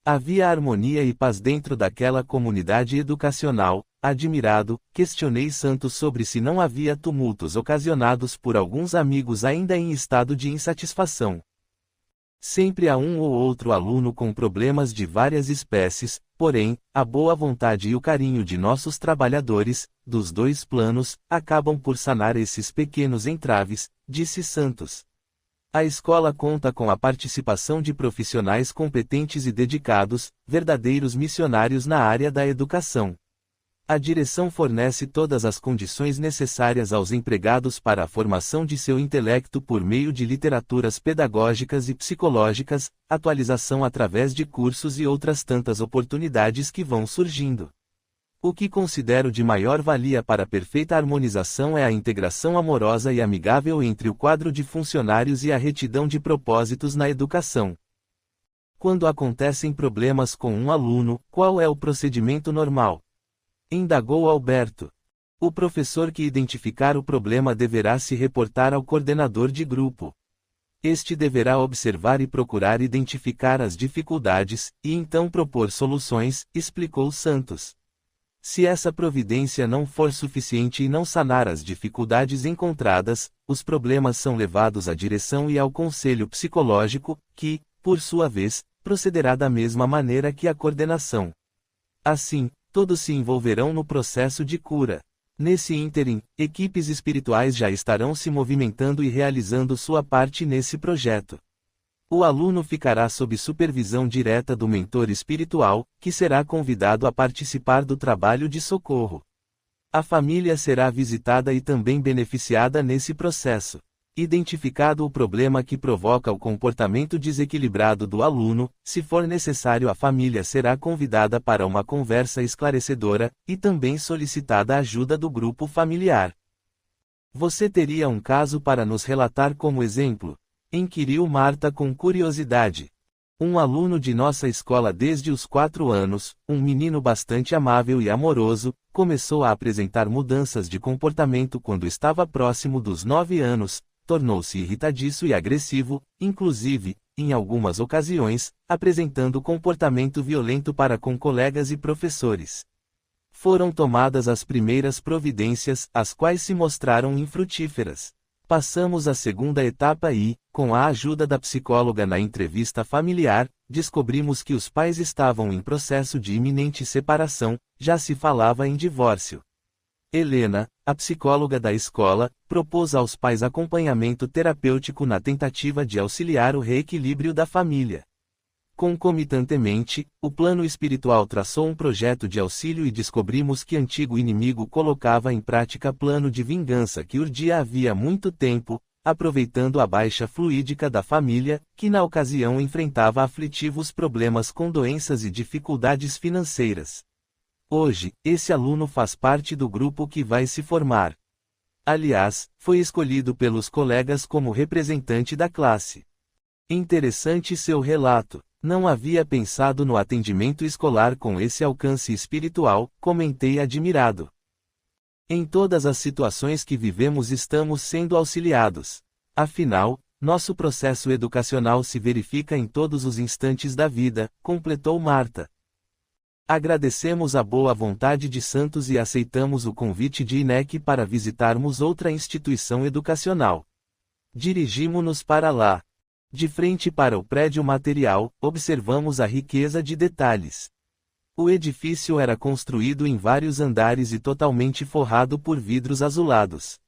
Havia harmonia e paz dentro daquela comunidade educacional. Admirado, questionei Santos sobre se não havia tumultos ocasionados por alguns amigos ainda em estado de insatisfação. Sempre há um ou outro aluno com problemas de várias espécies, porém, a boa vontade e o carinho de nossos trabalhadores, dos dois planos, acabam por sanar esses pequenos entraves, disse Santos. A escola conta com a participação de profissionais competentes e dedicados, verdadeiros missionários na área da educação. A direção fornece todas as condições necessárias aos empregados para a formação de seu intelecto por meio de literaturas pedagógicas e psicológicas, atualização através de cursos e outras tantas oportunidades que vão surgindo. O que considero de maior valia para a perfeita harmonização é a integração amorosa e amigável entre o quadro de funcionários e a retidão de propósitos na educação. Quando acontecem problemas com um aluno, qual é o procedimento normal? Indagou Alberto. O professor que identificar o problema deverá se reportar ao coordenador de grupo. Este deverá observar e procurar identificar as dificuldades, e então propor soluções, explicou Santos. Se essa providência não for suficiente e não sanar as dificuldades encontradas, os problemas são levados à direção e ao conselho psicológico, que, por sua vez, procederá da mesma maneira que a coordenação. Assim, todos se envolverão no processo de cura. Nesse ínterim, equipes espirituais já estarão se movimentando e realizando sua parte nesse projeto. O aluno ficará sob supervisão direta do mentor espiritual, que será convidado a participar do trabalho de socorro. A família será visitada e também beneficiada nesse processo. Identificado o problema que provoca o comportamento desequilibrado do aluno, se for necessário a família será convidada para uma conversa esclarecedora, e também solicitada a ajuda do grupo familiar. Você teria um caso para nos relatar como exemplo? Inquiriu Marta com curiosidade. Um aluno de nossa escola desde os 4 anos, um menino bastante amável e amoroso, começou a apresentar mudanças de comportamento quando estava próximo dos 9 anos, tornou-se irritadiço e agressivo, inclusive, em algumas ocasiões, apresentando comportamento violento para com colegas e professores. Foram tomadas as primeiras providências, as quais se mostraram infrutíferas. Passamos à segunda etapa e, com a ajuda da psicóloga na entrevista familiar, descobrimos que os pais estavam em processo de iminente separação, já se falava em divórcio. Helena, a psicóloga da escola, propôs aos pais acompanhamento terapêutico na tentativa de auxiliar o reequilíbrio da família. Concomitantemente, o plano espiritual traçou um projeto de auxílio e descobrimos que antigo inimigo colocava em prática plano de vingança que urdia havia muito tempo, aproveitando a baixa fluídica da família, que na ocasião enfrentava aflitivos problemas com doenças e dificuldades financeiras. Hoje, esse aluno faz parte do grupo que vai se formar. Aliás, foi escolhido pelos colegas como representante da classe. Interessante seu relato. Não havia pensado no atendimento escolar com esse alcance espiritual, comentei admirado. Em todas as situações que vivemos estamos sendo auxiliados. Afinal, nosso processo educacional se verifica em todos os instantes da vida, completou Marta. Agradecemos a boa vontade de Santos e aceitamos o convite de INEC para visitarmos outra instituição educacional. Dirigimo-nos para lá. De frente para o prédio material, observamos a riqueza de detalhes. O edifício era construído em vários andares e totalmente forrado por vidros azulados.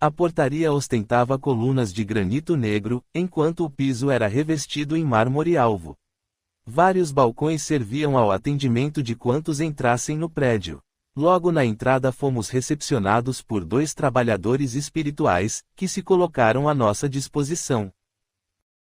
A portaria ostentava colunas de granito negro, enquanto o piso era revestido em mármore alvo. Vários balcões serviam ao atendimento de quantos entrassem no prédio. Logo na entrada fomos recepcionados por 2 trabalhadores espirituais, que se colocaram à nossa disposição.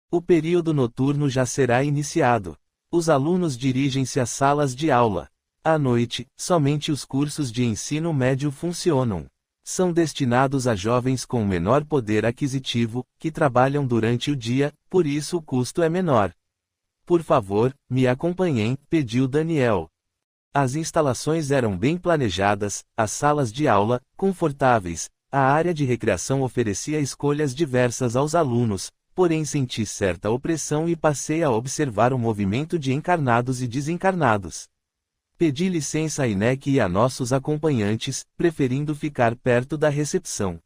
O período noturno já será iniciado. Os alunos dirigem-se às salas de aula. À noite, somente os cursos de ensino médio funcionam. São destinados a jovens com menor poder aquisitivo, que trabalham durante o dia, por isso o custo é menor. Por favor, me acompanhem, pediu Daniel. As instalações eram bem planejadas, as salas de aula, confortáveis, A área de recreação oferecia escolhas diversas aos alunos, porém senti certa opressão e passei a observar o movimento de encarnados e desencarnados. Pedi licença a INEC e a nossos acompanhantes, preferindo ficar perto da recepção.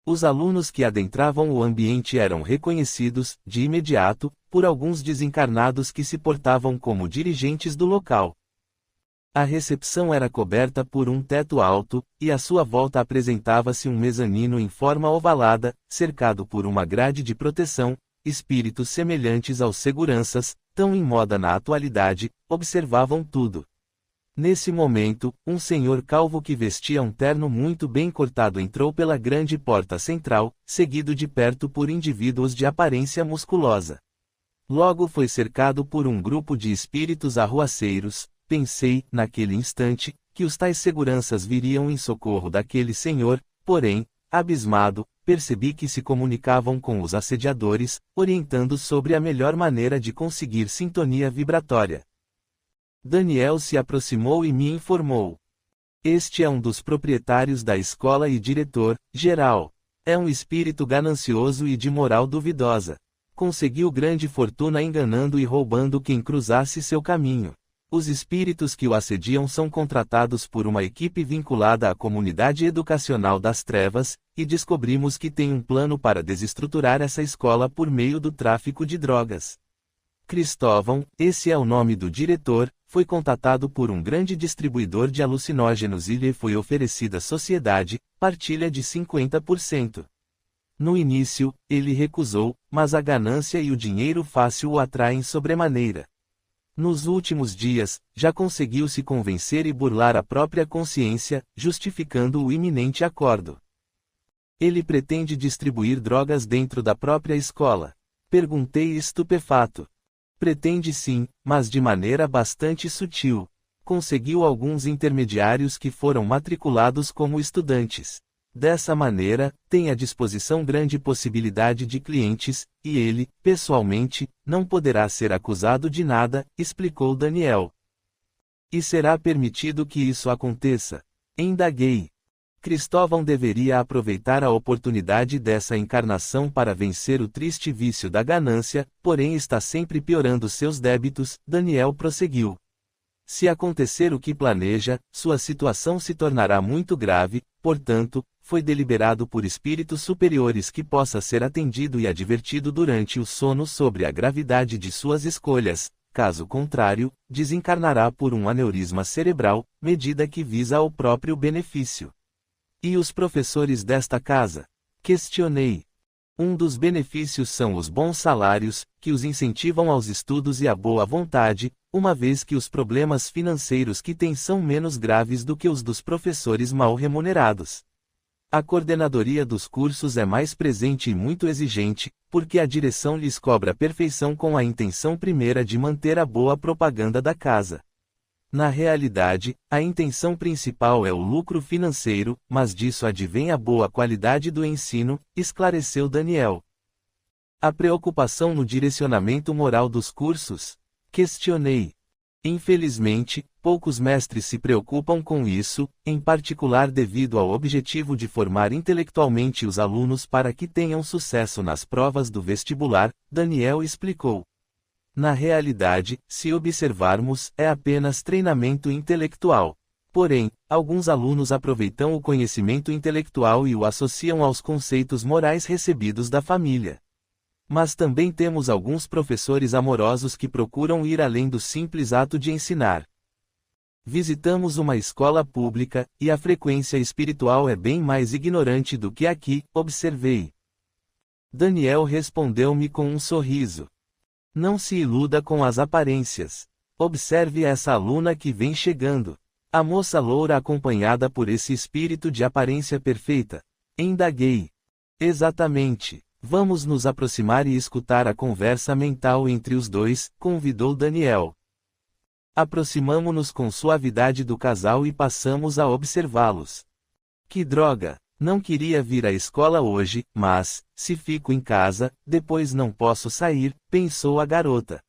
Os alunos que adentravam o ambiente eram reconhecidos, de imediato, por alguns desencarnados que se portavam como dirigentes do local. A recepção era coberta por um teto alto, e à sua volta apresentava-se um mezanino em forma ovalada, cercado por uma grade de proteção. Espíritos semelhantes aos seguranças, tão em moda na atualidade, observavam tudo. Nesse momento, um senhor calvo que vestia um terno muito bem cortado entrou pela grande porta central, seguido de perto por indivíduos de aparência musculosa. Logo foi cercado por um grupo de espíritos arruaceiros. Pensei, naquele instante, que os tais seguranças viriam em socorro daquele senhor, porém, abismado, percebi que se comunicavam com os assediadores, orientando sobre a melhor maneira de conseguir sintonia vibratória. Daniel se aproximou e me informou. Este é um dos proprietários da escola e diretor-geral. É um espírito ganancioso e de moral duvidosa. Conseguiu grande fortuna enganando e roubando quem cruzasse seu caminho. Os espíritos que o assediam são contratados por uma equipe vinculada à comunidade educacional das trevas, e descobrimos que tem um plano para desestruturar essa escola por meio do tráfico de drogas. Cristóvão, esse é o nome do diretor, foi contatado por um grande distribuidor de alucinógenos e lhe foi oferecida sociedade, partilha de 50%. No início, ele recusou, mas a ganância e o dinheiro fácil o atraem sobremaneira. Nos últimos dias, já conseguiu se convencer e burlar a própria consciência, justificando o iminente acordo. Ele pretende distribuir drogas dentro da própria escola. Perguntei estupefato. Pretende sim, mas de maneira bastante sutil. Conseguiu alguns intermediários que foram matriculados como estudantes. Dessa maneira, tem à disposição grande possibilidade de clientes, e ele, pessoalmente, não poderá ser acusado de nada, explicou Daniel. E será permitido que isso aconteça? Indaguei. Cristóvão deveria aproveitar a oportunidade dessa encarnação para vencer o triste vício da ganância, porém está sempre piorando seus débitos, Daniel prosseguiu. Se acontecer o que planeja, sua situação se tornará muito grave, portanto, foi deliberado por espíritos superiores que possa ser atendido e advertido durante o sono sobre a gravidade de suas escolhas, caso contrário, desencarnará por um aneurisma cerebral, medida que visa ao próprio benefício. E os professores desta casa? Questionei. Um dos benefícios são os bons salários, que os incentivam aos estudos e à boa vontade, uma vez que os problemas financeiros que têm são menos graves do que os dos professores mal remunerados. A coordenadoria dos cursos é mais presente e muito exigente, porque a direção lhes cobra perfeição com a intenção primeira de manter a boa propaganda da casa. Na realidade, a intenção principal é o lucro financeiro, mas disso advém a boa qualidade do ensino, esclareceu Daniel. A preocupação no direcionamento moral dos cursos? Questionei. Infelizmente, poucos mestres se preocupam com isso, em particular devido ao objetivo de formar intelectualmente os alunos para que tenham sucesso nas provas do vestibular, Daniel explicou. Na realidade, se observarmos, é apenas treinamento intelectual. Porém, alguns alunos aproveitam o conhecimento intelectual e o associam aos conceitos morais recebidos da família. Mas também temos alguns professores amorosos que procuram ir além do simples ato de ensinar. Visitamos uma escola pública, e a frequência espiritual é bem mais ignorante do que aqui, observei. Daniel respondeu-me com um sorriso. Não se iluda com as aparências. Observe essa aluna que vem chegando. A moça loura acompanhada por esse espírito de aparência perfeita. Indaguei. Exatamente. Vamos nos aproximar e escutar a conversa mental entre os dois, convidou Daniel. Aproximamo-nos com suavidade do casal e passamos a observá-los. Que droga! Não queria vir à escola hoje, mas, se fico em casa, depois não posso sair, pensou a garota.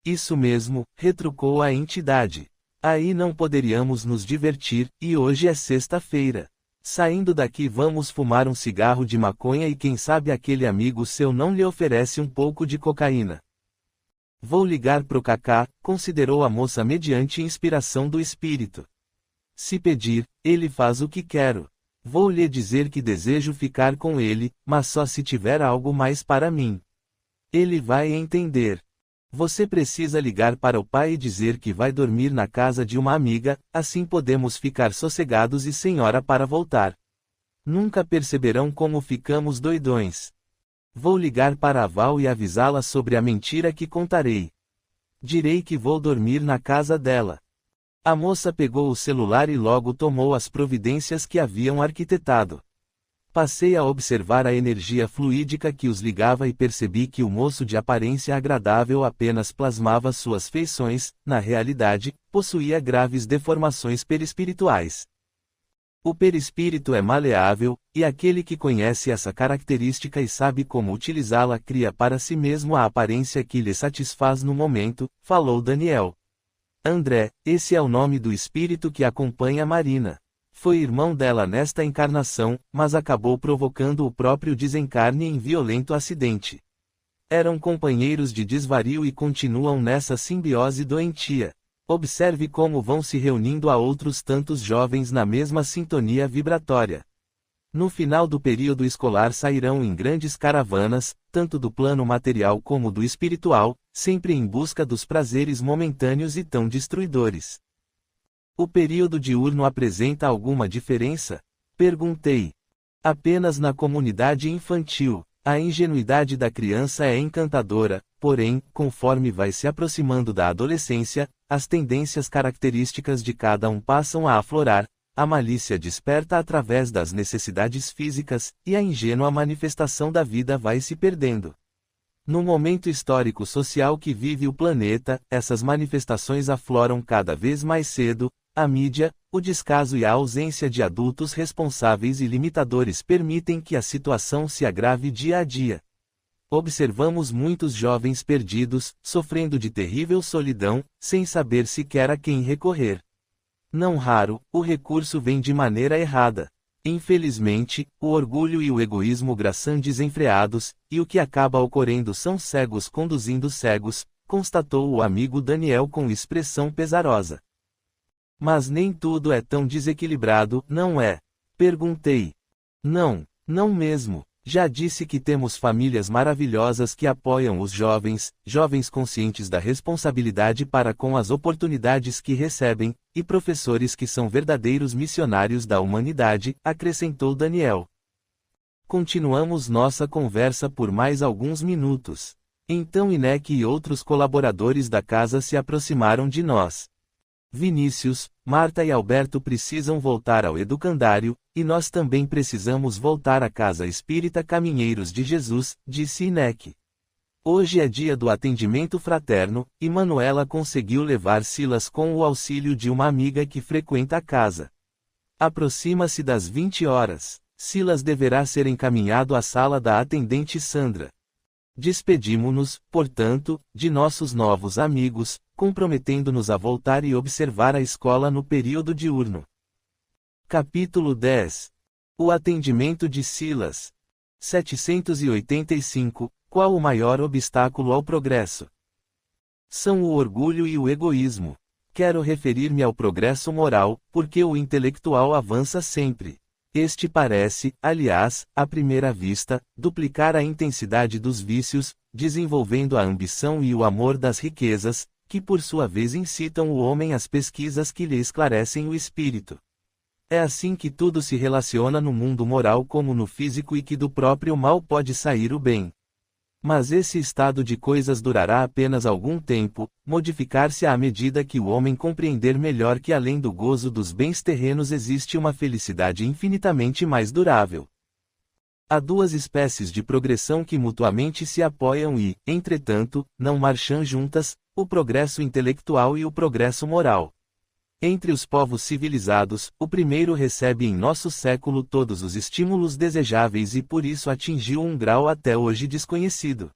Isso mesmo, retrucou a entidade. Aí não poderíamos nos divertir, e hoje é sexta-feira. Saindo daqui vamos fumar um cigarro de maconha e quem sabe aquele amigo seu não lhe oferece um pouco de cocaína. Vou ligar pro Kaká, considerou a moça mediante inspiração do espírito. Se pedir, ele faz o que quero. Vou lhe dizer que desejo ficar com ele, mas só se tiver algo mais para mim. Ele vai entender. Você precisa ligar para o pai e dizer que vai dormir na casa de uma amiga, assim podemos ficar sossegados e sem hora para voltar. Nunca perceberão como ficamos doidões. Vou ligar para a Val e avisá-la sobre a mentira que contarei. Direi que vou dormir na casa dela. A moça pegou o celular e logo tomou as providências que haviam arquitetado. Passei a observar a energia fluídica que os ligava e percebi que o moço de aparência agradável apenas plasmava suas feições, na realidade, possuía graves deformações perispirituais. O perispírito é maleável, e aquele que conhece essa característica e sabe como utilizá-la cria para si mesmo a aparência que lhe satisfaz no momento, falou Daniel. André, esse é o nome do espírito que acompanha Marina. Foi irmão dela nesta encarnação, mas acabou provocando o próprio desencarne em violento acidente. Eram companheiros de desvario e continuam nessa simbiose doentia. Observe como vão se reunindo a outros tantos jovens na mesma sintonia vibratória. No final do período escolar sairão em grandes caravanas, tanto do plano material como do espiritual, sempre em busca dos prazeres momentâneos e tão destruidores. O período diurno apresenta alguma diferença? Perguntei. Apenas na comunidade infantil. A ingenuidade da criança é encantadora, porém, conforme vai se aproximando da adolescência, as tendências características de cada um passam a aflorar, a malícia desperta através das necessidades físicas, e a ingênua manifestação da vida vai se perdendo. No momento histórico social que vive o planeta, essas manifestações afloram cada vez mais cedo. A mídia, o descaso e a ausência de adultos responsáveis e limitadores permitem que a situação se agrave dia a dia. Observamos muitos jovens perdidos, sofrendo de terrível solidão, sem saber sequer a quem recorrer. Não raro, o recurso vem de maneira errada. Infelizmente, o orgulho e o egoísmo graçam desenfreados, e o que acaba ocorrendo são cegos conduzindo cegos, constatou o amigo Daniel com expressão pesarosa. Mas nem tudo é tão desequilibrado, não é? Perguntei. Não, não mesmo. Já disse que temos famílias maravilhosas que apoiam os jovens, jovens conscientes da responsabilidade para com as oportunidades que recebem, e professores que são verdadeiros missionários da humanidade, acrescentou Daniel. Continuamos nossa conversa por mais alguns minutos. Então Inek e outros colaboradores da casa se aproximaram de nós. Vinícius, Marta e Alberto precisam voltar ao educandário, e nós também precisamos voltar à Casa Espírita Caminheiros de Jesus, disse Inek. Hoje é dia do atendimento fraterno, e Manuela conseguiu levar Silas com o auxílio de uma amiga que frequenta a casa. Aproxima-se das 20 horas. Silas deverá ser encaminhado à sala da atendente Sandra. Despedimo-nos, portanto, de nossos novos amigos, comprometendo-nos a voltar e observar a escola no período diurno. Capítulo 10. O atendimento de Silas. 785. Qual o maior obstáculo ao progresso? São o orgulho e o egoísmo. Quero referir-me ao progresso moral, porque o intelectual avança sempre. Este parece, aliás, à primeira vista, duplicar a intensidade dos vícios, desenvolvendo a ambição e o amor das riquezas, que por sua vez incitam o homem às pesquisas que lhe esclarecem o espírito. É assim que tudo se relaciona no mundo moral como no físico e que do próprio mal pode sair o bem. Mas esse estado de coisas durará apenas algum tempo, modificar-se à medida que o homem compreender melhor que além do gozo dos bens terrenos existe uma felicidade infinitamente mais durável. Há duas espécies de progressão que mutuamente se apoiam e, entretanto, não marcham juntas, o progresso intelectual e o progresso moral. Entre os povos civilizados, o primeiro recebe em nosso século todos os estímulos desejáveis e por isso atingiu um grau até hoje desconhecido.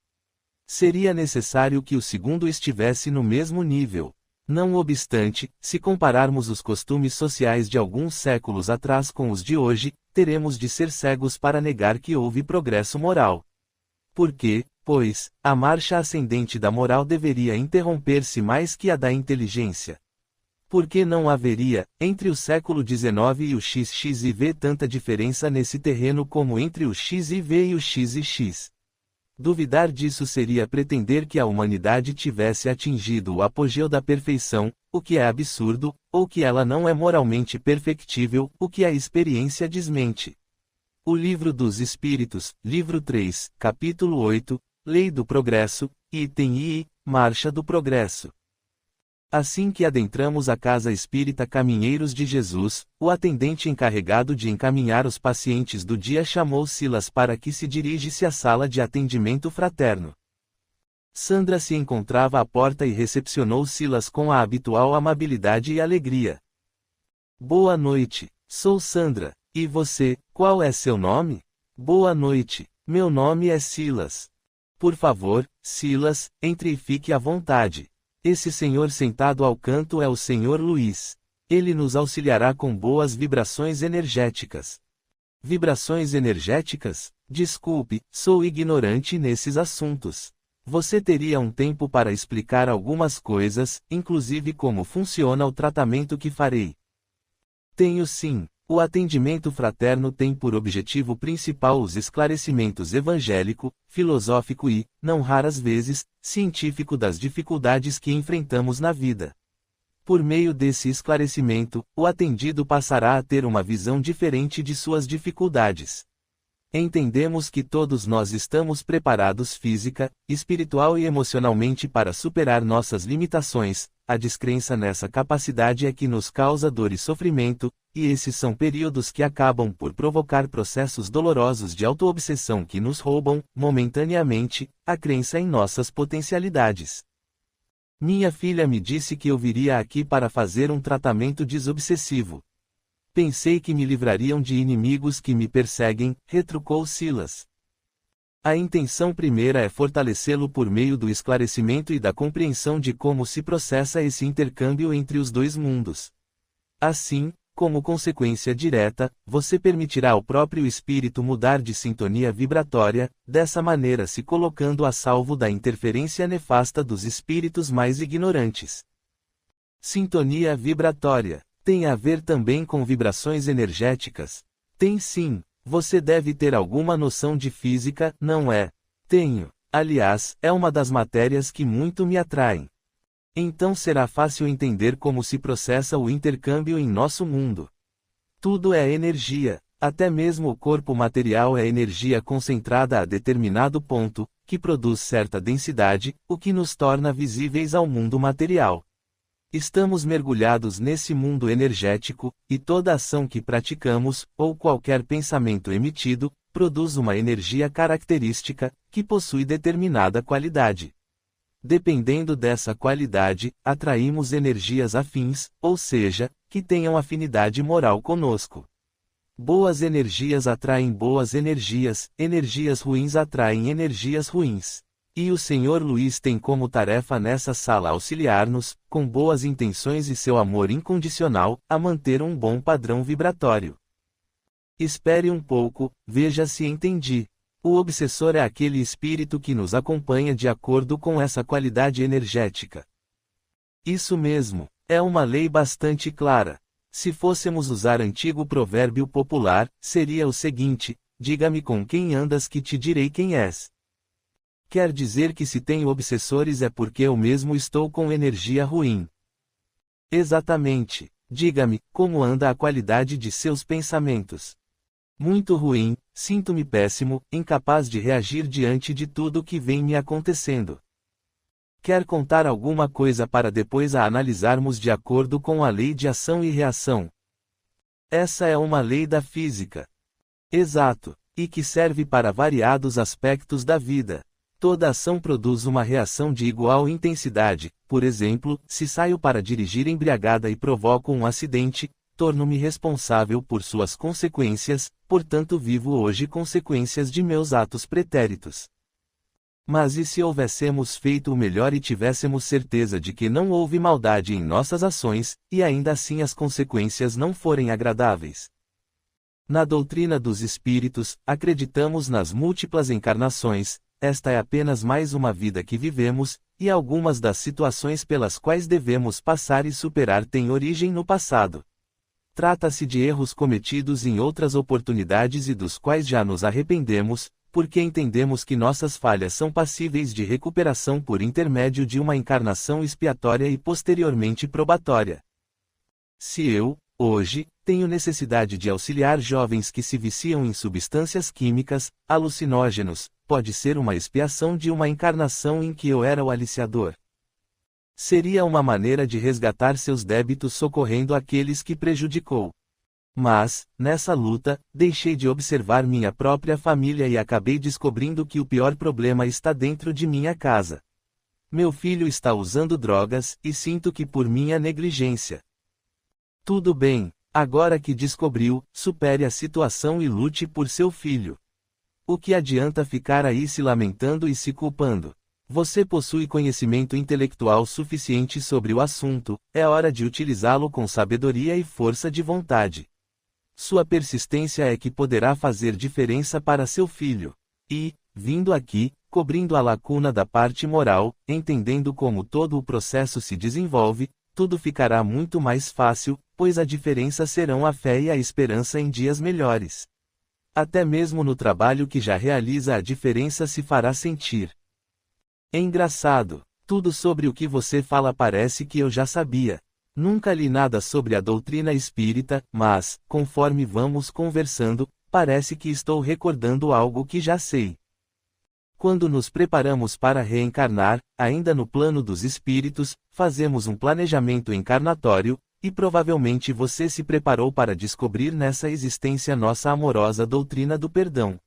Seria necessário que o segundo estivesse no mesmo nível. Não obstante, se compararmos os costumes sociais de alguns séculos atrás com os de hoje, teremos de ser cegos para negar que houve progresso moral. Por quê? Pois, a marcha ascendente da moral deveria interromper-se mais que a da inteligência. Por que não haveria, entre o século XIX e o XXIV tanta diferença nesse terreno como entre o XIV e o XX? Duvidar disso seria pretender que a humanidade tivesse atingido o apogeu da perfeição, o que é absurdo, ou que ela não é moralmente perfectível, o que a experiência desmente. O Livro dos Espíritos, livro 3, capítulo 8, Lei do Progresso, item I, Marcha do Progresso. Assim que adentramos a casa espírita Caminheiros de Jesus, o atendente encarregado de encaminhar os pacientes do dia chamou Silas para que se dirigisse à sala de atendimento fraterno. Sandra se encontrava à porta e recepcionou Silas com a habitual amabilidade e alegria. Boa noite, sou Sandra, e você, qual é seu nome? Boa noite, meu nome é Silas. Por favor, Silas, entre e fique à vontade. Esse senhor sentado ao canto é o senhor Luiz. Ele nos auxiliará com boas vibrações energéticas. Vibrações energéticas? Desculpe, sou ignorante nesses assuntos. Você teria um tempo para explicar algumas coisas, inclusive como funciona o tratamento que farei. Tenho sim. O atendimento fraterno tem por objetivo principal os esclarecimentos evangélico, filosófico e, não raras vezes, científico das dificuldades que enfrentamos na vida. Por meio desse esclarecimento, o atendido passará a ter uma visão diferente de suas dificuldades. Entendemos que todos nós estamos preparados física, espiritual e emocionalmente para superar nossas limitações. A descrença nessa capacidade é que nos causa dor e sofrimento, e esses são períodos que acabam por provocar processos dolorosos de autoobsessão que nos roubam, momentaneamente, a crença em nossas potencialidades. Minha filha me disse que eu viria aqui para fazer um tratamento desobsessivo. Pensei que me livrariam de inimigos que me perseguem, retrucou Silas. A intenção primeira é fortalecê-lo por meio do esclarecimento e da compreensão de como se processa esse intercâmbio entre os dois mundos. Assim, como consequência direta, você permitirá ao próprio espírito mudar de sintonia vibratória, dessa maneira se colocando a salvo da interferência nefasta dos espíritos mais ignorantes. Sintonia vibratória. Tem a ver também com vibrações energéticas? Tem sim. Você deve ter alguma noção de física, não é? Tenho. Aliás, é uma das matérias que muito me atraem. Então será fácil entender como se processa o intercâmbio em nosso mundo. Tudo é energia, até mesmo o corpo material é energia concentrada a determinado ponto, que produz certa densidade, o que nos torna visíveis ao mundo material. Estamos mergulhados nesse mundo energético, e toda ação que praticamos, ou qualquer pensamento emitido, produz uma energia característica, que possui determinada qualidade. Dependendo dessa qualidade, atraímos energias afins, ou seja, que tenham afinidade moral conosco. Boas energias atraem boas energias, energias ruins atraem energias ruins. E o Sr. Luiz tem como tarefa nessa sala auxiliar-nos, com boas intenções e seu amor incondicional, a manter um bom padrão vibratório. Espere um pouco, veja se entendi. O obsessor é aquele espírito que nos acompanha de acordo com essa qualidade energética. Isso mesmo, é uma lei bastante clara. Se fôssemos usar antigo provérbio popular, seria o seguinte: diga-me com quem andas que te direi quem és. Quer dizer que se tenho obsessores é porque eu mesmo estou com energia ruim. Exatamente. Diga-me, como anda a qualidade de seus pensamentos? Muito ruim, sinto-me péssimo, incapaz de reagir diante de tudo que vem me acontecendo. Quer contar alguma coisa para depois a analisarmos de acordo com a lei de ação e reação? Essa é uma lei da física. Exato, e que serve para variados aspectos da vida. Toda ação produz uma reação de igual intensidade. Por exemplo, se saio para dirigir embriagada e provoco um acidente, torno-me responsável por suas consequências, portanto vivo hoje consequências de meus atos pretéritos. Mas e se houvéssemos feito o melhor e tivéssemos certeza de que não houve maldade em nossas ações, e ainda assim as consequências não forem agradáveis? Na doutrina dos espíritos, acreditamos nas múltiplas encarnações. Esta é apenas mais uma vida que vivemos, e algumas das situações pelas quais devemos passar e superar têm origem no passado. Trata-se de erros cometidos em outras oportunidades e dos quais já nos arrependemos, porque entendemos que nossas falhas são passíveis de recuperação por intermédio de uma encarnação expiatória e posteriormente probatória. Se eu, hoje, tenho necessidade de auxiliar jovens que se viciam em substâncias químicas, alucinógenos, pode ser uma expiação de uma encarnação em que eu era o aliciador. Seria uma maneira de resgatar seus débitos socorrendo aqueles que prejudicou. Mas, nessa luta, deixei de observar minha própria família e acabei descobrindo que o pior problema está dentro de minha casa. Meu filho está usando drogas, e sinto que por minha negligência. Tudo bem, agora que descobriu, supere a situação e lute por seu filho. O que adianta ficar aí se lamentando e se culpando? Você possui conhecimento intelectual suficiente sobre o assunto, é hora de utilizá-lo com sabedoria e força de vontade. Sua persistência é que poderá fazer diferença para seu filho. E, vindo aqui, cobrindo a lacuna da parte moral, entendendo como todo o processo se desenvolve, tudo ficará muito mais fácil, pois a diferença serão a fé e a esperança em dias melhores. Até mesmo no trabalho que já realiza a diferença se fará sentir. É engraçado, tudo sobre o que você fala parece que eu já sabia. Nunca li nada sobre a doutrina espírita, mas, conforme vamos conversando, parece que estou recordando algo que já sei. Quando nos preparamos para reencarnar, ainda no plano dos espíritos, fazemos um planejamento encarnatório, e provavelmente você se preparou para descobrir nessa existência nossa amorosa doutrina do perdão.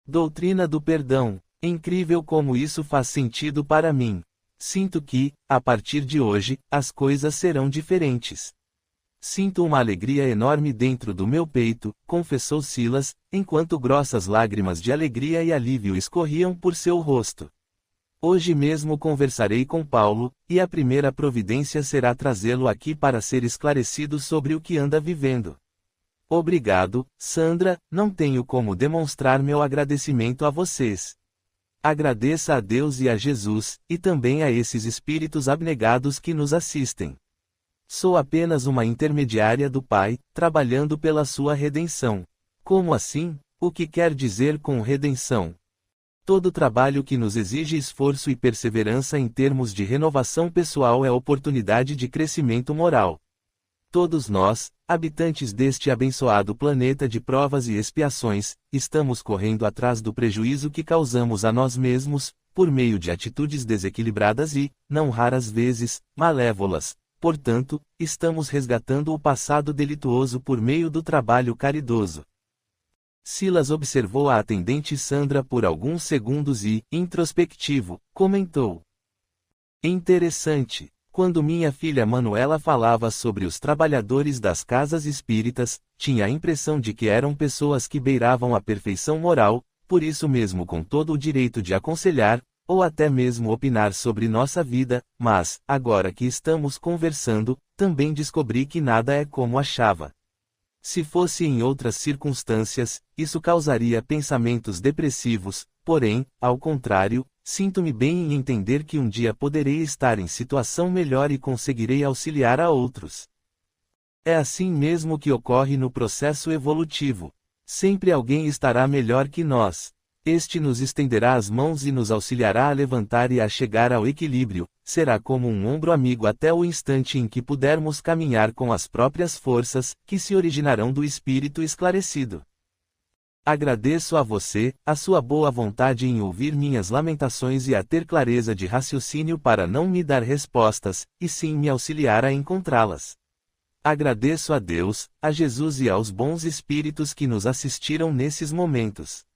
Doutrina do perdão. Incrível como isso faz sentido para mim. Sinto que, a partir de hoje, as coisas serão diferentes. Sinto uma alegria enorme dentro do meu peito, confessou Silas, enquanto grossas lágrimas de alegria e alívio escorriam por seu rosto. Hoje mesmo conversarei com Paulo, e a primeira providência será trazê-lo aqui para ser esclarecido sobre o que anda vivendo. Obrigado, Sandra, não tenho como demonstrar meu agradecimento a vocês. Agradeça a Deus e a Jesus, e também a esses espíritos abnegados que nos assistem. Sou apenas uma intermediária do Pai, trabalhando pela sua redenção. Como assim? O que quer dizer com redenção? Todo trabalho que nos exige esforço e perseverança em termos de renovação pessoal é oportunidade de crescimento moral. Todos nós, habitantes deste abençoado planeta de provas e expiações, estamos correndo atrás do prejuízo que causamos a nós mesmos, por meio de atitudes desequilibradas e, não raras vezes, malévolas. Portanto, estamos resgatando o passado delituoso por meio do trabalho caridoso. Silas observou a atendente Sandra por alguns segundos e, introspectivo, comentou: interessante. Quando minha filha Manuela falava sobre os trabalhadores das casas espíritas, tinha a impressão de que eram pessoas que beiravam a perfeição moral, por isso mesmo com todo o direito de aconselhar, ou até mesmo opinar sobre nossa vida, mas, agora que estamos conversando, também descobri que nada é como achava. Se fosse em outras circunstâncias, isso causaria pensamentos depressivos, porém, ao contrário, sinto-me bem em entender que um dia poderei estar em situação melhor e conseguirei auxiliar a outros. É assim mesmo que ocorre no processo evolutivo. Sempre alguém estará melhor que nós. Este nos estenderá as mãos e nos auxiliará a levantar e a chegar ao equilíbrio, será como um ombro amigo até o instante em que pudermos caminhar com as próprias forças, que se originarão do espírito esclarecido. Agradeço a você, a sua boa vontade em ouvir minhas lamentações e a ter clareza de raciocínio para não me dar respostas, e sim me auxiliar a encontrá-las. Agradeço a Deus, a Jesus e aos bons espíritos que nos assistiram nesses momentos.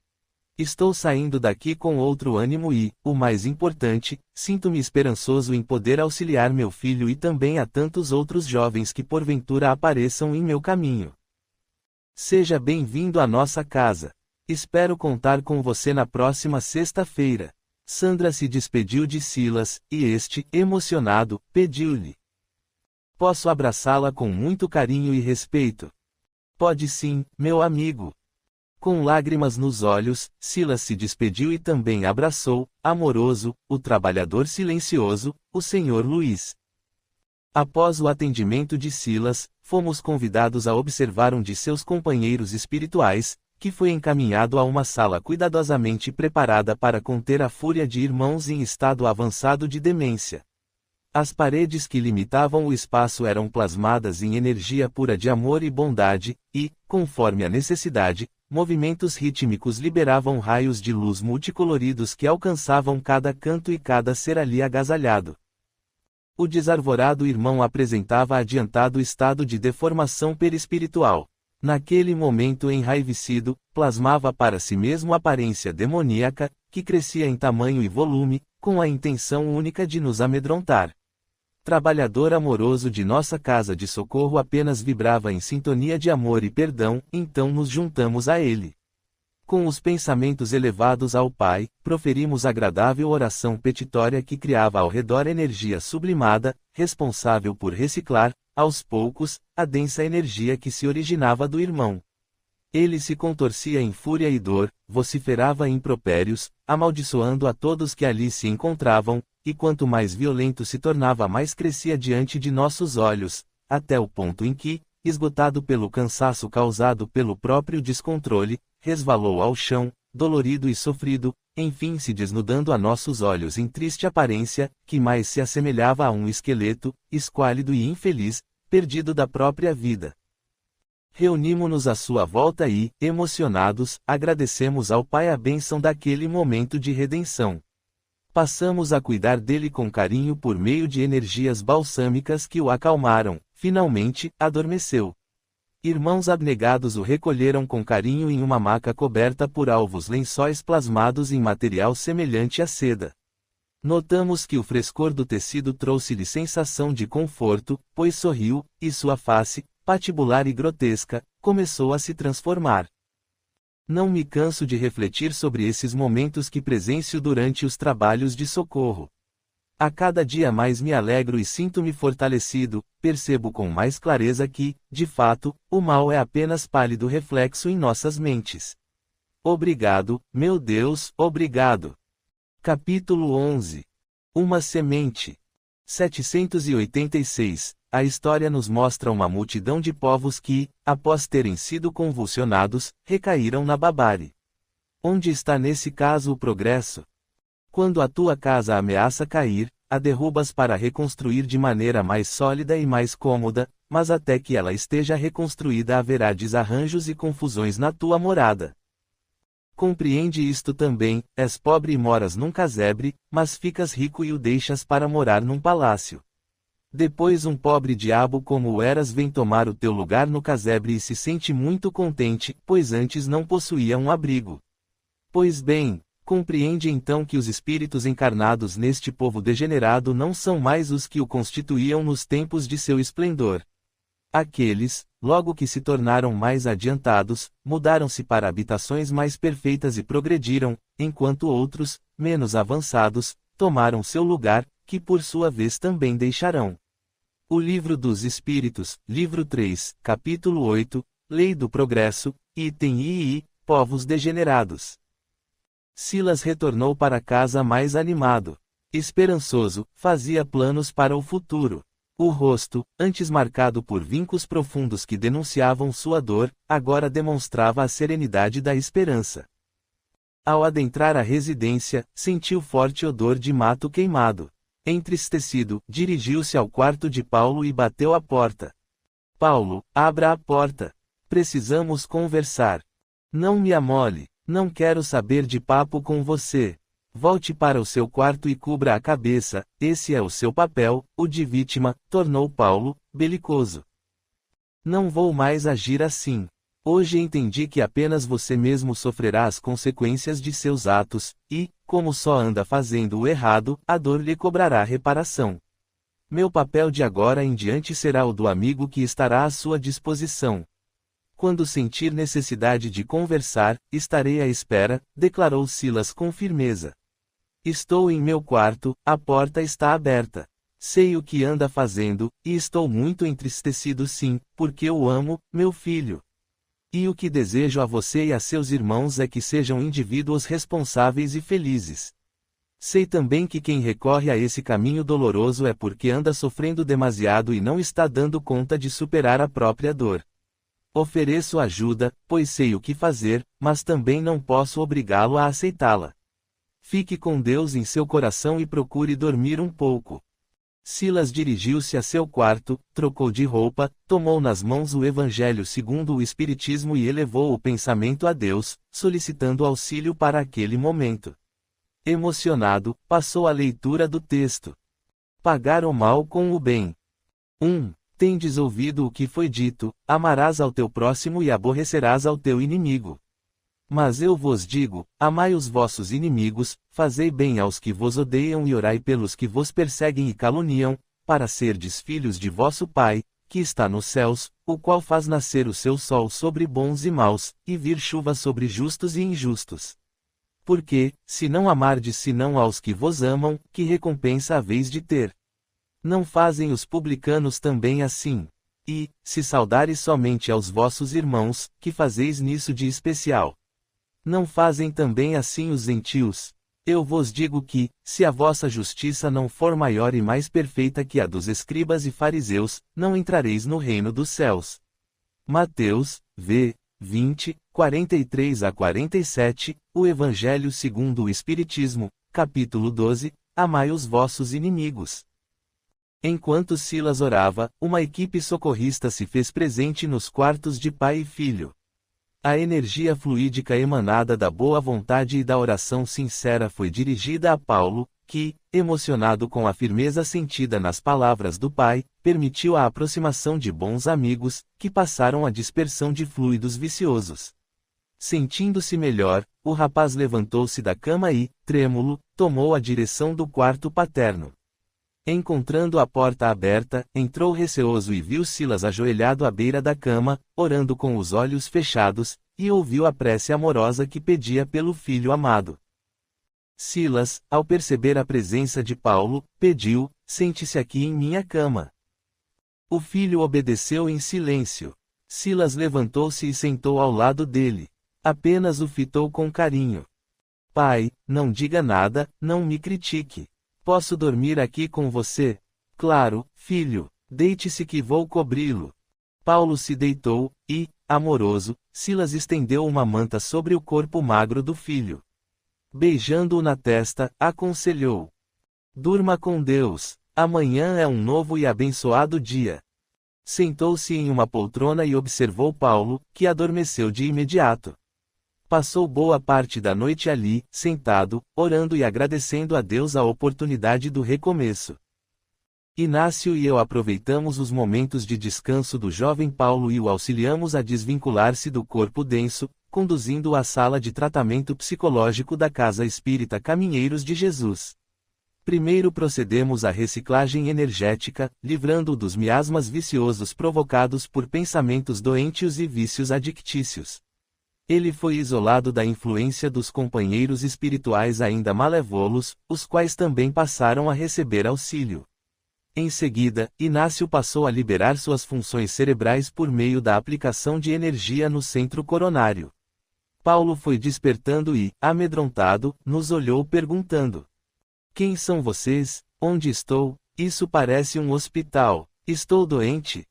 Estou saindo daqui com outro ânimo e, o mais importante, sinto-me esperançoso em poder auxiliar meu filho e também a tantos outros jovens que porventura apareçam em meu caminho. Seja bem-vindo à nossa casa. Espero contar com você na próxima sexta-feira. Sandra se despediu de Silas, e este, emocionado, pediu-lhe: Posso abraçá-la com muito carinho e respeito? Pode sim, meu amigo. Com lágrimas nos olhos, Silas se despediu e também abraçou, amoroso, o trabalhador silencioso, o Sr. Luís. Após o atendimento de Silas, fomos convidados a observar um de seus companheiros espirituais, que foi encaminhado a uma sala cuidadosamente preparada para conter a fúria de irmãos em estado avançado de demência. As paredes que limitavam o espaço eram plasmadas em energia pura de amor e bondade, e, conforme a necessidade, movimentos rítmicos liberavam raios de luz multicoloridos que alcançavam cada canto e cada ser ali agasalhado. O desarvorado irmão apresentava adiantado estado de deformação perispiritual. Naquele momento enraivecido, plasmava para si mesmo aparência demoníaca, que crescia em tamanho e volume, com a intenção única de nos amedrontar. Trabalhador amoroso de nossa casa de socorro apenas vibrava em sintonia de amor e perdão, então nos juntamos a ele. Com os pensamentos elevados ao Pai, proferimos agradável oração petitória que criava ao redor energia sublimada, responsável por reciclar, aos poucos, a densa energia que se originava do irmão. Ele se contorcia em fúria e dor, vociferava impropérios, amaldiçoando a todos que ali se encontravam, e quanto mais violento se tornava, mais crescia diante de nossos olhos, até o ponto em que, esgotado pelo cansaço causado pelo próprio descontrole, resvalou ao chão, dolorido e sofrido, enfim se desnudando a nossos olhos em triste aparência, que mais se assemelhava a um esqueleto, esquálido e infeliz, perdido da própria vida. Reunimo-nos à sua volta e, emocionados, agradecemos ao Pai a bênção daquele momento de redenção. Passamos a cuidar dele com carinho por meio de energias balsâmicas que o acalmaram, finalmente, adormeceu. Irmãos abnegados o recolheram com carinho em uma maca coberta por alvos lençóis plasmados em material semelhante à seda. Notamos que o frescor do tecido trouxe-lhe sensação de conforto, pois sorriu, e sua face, patibular e grotesca, começou a se transformar. Não me canso de refletir sobre esses momentos que presencio durante os trabalhos de socorro. A cada dia mais me alegro e sinto-me fortalecido, percebo com mais clareza que, de fato, o mal é apenas pálido reflexo em nossas mentes. Obrigado, meu Deus, obrigado. Capítulo 11. Uma semente. 786. A história nos mostra uma multidão de povos que, após terem sido convulsionados, recaíram na barbárie. Onde está nesse caso o progresso? Quando a tua casa ameaça cair, a derrubas para reconstruir de maneira mais sólida e mais cômoda, mas até que ela esteja reconstruída haverá desarranjos e confusões na tua morada. Compreende isto também: és pobre e moras num casebre, mas ficas rico e o deixas para morar num palácio. Depois um pobre diabo como o eras vem tomar o teu lugar no casebre e se sente muito contente, pois antes não possuía um abrigo. Pois bem, compreende então que os espíritos encarnados neste povo degenerado não são mais os que o constituíam nos tempos de seu esplendor. Aqueles, logo que se tornaram mais adiantados, mudaram-se para habitações mais perfeitas e progrediram, enquanto outros, menos avançados, tomaram seu lugar, que por sua vez também deixarão. O Livro dos Espíritos, Livro 3, Capítulo 8, Lei do Progresso, item II, Povos Degenerados. Silas retornou para casa mais animado. Esperançoso, fazia planos para o futuro. O rosto, antes marcado por vincos profundos que denunciavam sua dor, agora demonstrava a serenidade da esperança. Ao adentrar a residência, sentiu forte odor de mato queimado. Entristecido, dirigiu-se ao quarto de Paulo e bateu à porta. Paulo, abra a porta. Precisamos conversar. Não me amole, não quero saber de papo com você. Volte para o seu quarto e cubra a cabeça, esse é o seu papel, o de vítima, tornou Paulo, belicoso. Não vou mais agir assim. Hoje entendi que apenas você mesmo sofrerá as consequências de seus atos, e, como só anda fazendo o errado, a dor lhe cobrará reparação. Meu papel de agora em diante será o do amigo que estará à sua disposição. Quando sentir necessidade de conversar, estarei à espera, declarou Silas com firmeza. Estou em meu quarto, a porta está aberta. Sei o que anda fazendo, e estou muito entristecido sim, porque o amo, meu filho. E o que desejo a você e a seus irmãos é que sejam indivíduos responsáveis e felizes. Sei também que quem recorre a esse caminho doloroso é porque anda sofrendo demasiado e não está dando conta de superar a própria dor. Ofereço ajuda, pois sei o que fazer, mas também não posso obrigá-lo a aceitá-la. Fique com Deus em seu coração e procure dormir um pouco. Silas dirigiu-se a seu quarto, trocou de roupa, tomou nas mãos o Evangelho segundo o Espiritismo e elevou o pensamento a Deus, solicitando auxílio para aquele momento. Emocionado, passou a leitura do texto. Pagar o mal com o bem. 1. Tendes ouvido o que foi dito, amarás ao teu próximo e aborrecerás ao teu inimigo. Mas eu vos digo, amai os vossos inimigos, fazei bem aos que vos odeiam e orai pelos que vos perseguem e caluniam, para serdes filhos de vosso Pai, que está nos céus, o qual faz nascer o seu sol sobre bons e maus, e vir chuva sobre justos e injustos. Porque, se não amardes senão aos que vos amam, que recompensa haveis de ter? Não fazem os publicanos também assim? E, se saudares somente aos vossos irmãos, que fazeis nisso de especial? Não fazem também assim os gentios? Eu vos digo que, se a vossa justiça não for maior e mais perfeita que a dos escribas e fariseus, não entrareis no reino dos céus. Mateus, v. 20, 43 a 47, o Evangelho segundo o Espiritismo, capítulo 12, amai os vossos inimigos. Enquanto Silas orava, uma equipe socorrista se fez presente nos quartos de pai e filho. A energia fluídica emanada da boa vontade e da oração sincera foi dirigida a Paulo, que, emocionado com a firmeza sentida nas palavras do Pai, permitiu a aproximação de bons amigos, que passaram a dispersão de fluidos viciosos. Sentindo-se melhor, o rapaz levantou-se da cama e, trêmulo, tomou a direção do quarto paterno. Encontrando a porta aberta, entrou receoso e viu Silas ajoelhado à beira da cama, orando com os olhos fechados, e ouviu a prece amorosa que pedia pelo filho amado. Silas, ao perceber a presença de Paulo, pediu: sente-se aqui em minha cama. O filho obedeceu em silêncio. Silas levantou-se e sentou ao lado dele. Apenas o fitou com carinho. Pai, não diga nada, não me critique. Posso dormir aqui com você? Claro, filho, deite-se que vou cobri-lo. Paulo se deitou, e, amoroso, Silas estendeu uma manta sobre o corpo magro do filho. Beijando-o na testa, aconselhou: durma com Deus, amanhã é um novo e abençoado dia. Sentou-se em uma poltrona e observou Paulo, que adormeceu de imediato. Passou boa parte da noite ali, sentado, orando e agradecendo a Deus a oportunidade do recomeço. Inácio e eu aproveitamos os momentos de descanso do jovem Paulo e o auxiliamos a desvincular-se do corpo denso, conduzindo-o à sala de tratamento psicológico da Casa Espírita Caminheiros de Jesus. Primeiro procedemos à reciclagem energética, livrando-o dos miasmas viciosos provocados por pensamentos doentios e vícios adictícios. Ele foi isolado da influência dos companheiros espirituais ainda malévolos, os quais também passaram a receber auxílio. Em seguida, Inácio passou a liberar suas funções cerebrais por meio da aplicação de energia no centro coronário. Paulo foi despertando e, amedrontado, nos olhou perguntando: quem são vocês? Onde estou? Isso parece um hospital. Estou doente?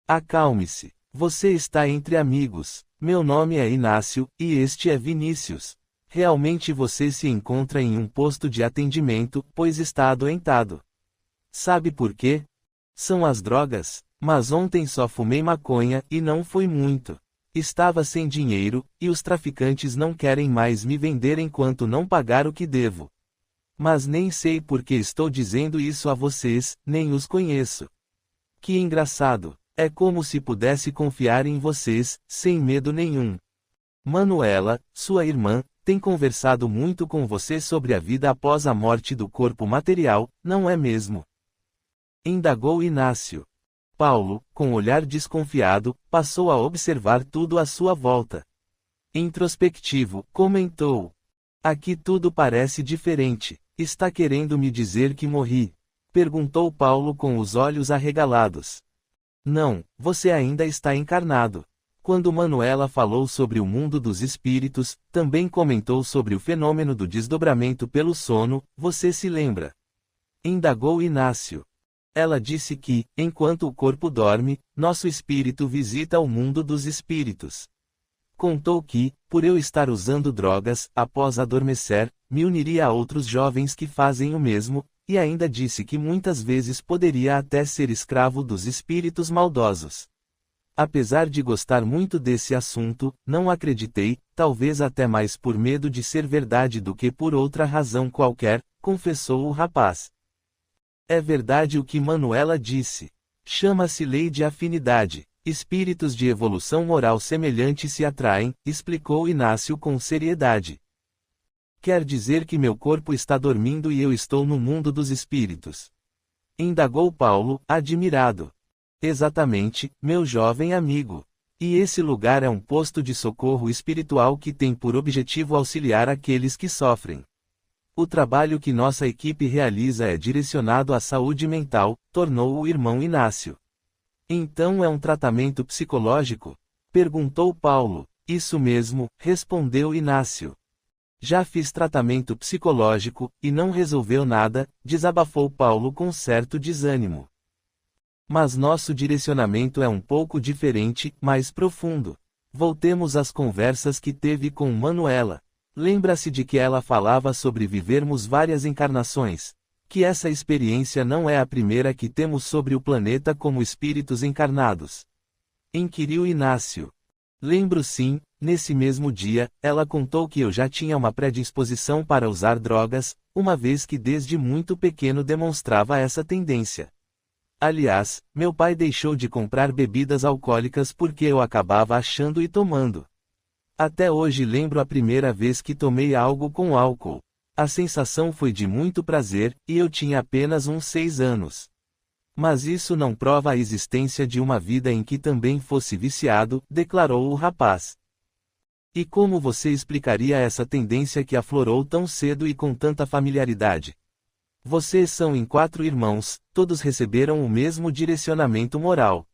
Acalme-se. Você está entre amigos. Meu nome é Inácio, e este é Vinícius. Realmente você se encontra em um posto de atendimento, pois está adoentado. Sabe por quê? São as drogas. Mas ontem só fumei maconha, e não foi muito. Estava sem dinheiro, e os traficantes não querem mais me vender enquanto não pagar o que devo. Mas nem sei por que estou dizendo isso a vocês, nem os conheço. Que engraçado. É como se pudesse confiar em vocês, sem medo nenhum. Manuela, sua irmã, tem conversado muito com você sobre a vida após a morte do corpo material, não é mesmo? Indagou Inácio. Paulo, com olhar desconfiado, passou a observar tudo à sua volta. Introspectivo, comentou: aqui tudo parece diferente. Está querendo me dizer que morri? Perguntou Paulo com os olhos arregalados. Não, você ainda está encarnado. Quando Manuela falou sobre o mundo dos espíritos, também comentou sobre o fenômeno do desdobramento pelo sono, você se lembra? Indagou Inácio. Ela disse que, enquanto o corpo dorme, nosso espírito visita o mundo dos espíritos. Contou que, por eu estar usando drogas, após adormecer, me uniria a outros jovens que fazem o mesmo, e ainda disse que muitas vezes poderia até ser escravo dos espíritos maldosos. Apesar de gostar muito desse assunto, não acreditei, talvez até mais por medo de ser verdade do que por outra razão qualquer, confessou o rapaz. É verdade o que Manuela disse. Chama-se lei de afinidade. Espíritos de evolução moral semelhante se atraem, explicou Inácio com seriedade. Quer dizer que meu corpo está dormindo e eu estou no mundo dos espíritos? Indagou Paulo, admirado. Exatamente, meu jovem amigo. E esse lugar é um posto de socorro espiritual que tem por objetivo auxiliar aqueles que sofrem. O trabalho que nossa equipe realiza é direcionado à saúde mental, tornou o irmão Inácio. Então é um tratamento psicológico? Perguntou Paulo. Isso mesmo, respondeu Inácio. Já fiz tratamento psicológico, e não resolveu nada, desabafou Paulo com certo desânimo. Mas nosso direcionamento é um pouco diferente, mais profundo. Voltemos às conversas que teve com Manuela. Lembra-se de que ela falava sobre vivermos várias encarnações? Que essa experiência não é a primeira que temos sobre o planeta como espíritos encarnados? Inquiriu Inácio. Lembro sim, nesse mesmo dia, ela contou que eu já tinha uma predisposição para usar drogas, uma vez que desde muito pequeno demonstrava essa tendência. Aliás, meu pai deixou de comprar bebidas alcoólicas porque eu acabava achando e tomando. Até hoje lembro a primeira vez que tomei algo com álcool. A sensação foi de muito prazer, e eu tinha apenas uns 6 anos. Mas isso não prova a existência de uma vida em que também fosse viciado, declarou o rapaz. E como você explicaria essa tendência que aflorou tão cedo e com tanta familiaridade? Vocês são em 4 irmãos, todos receberam o mesmo direcionamento moral.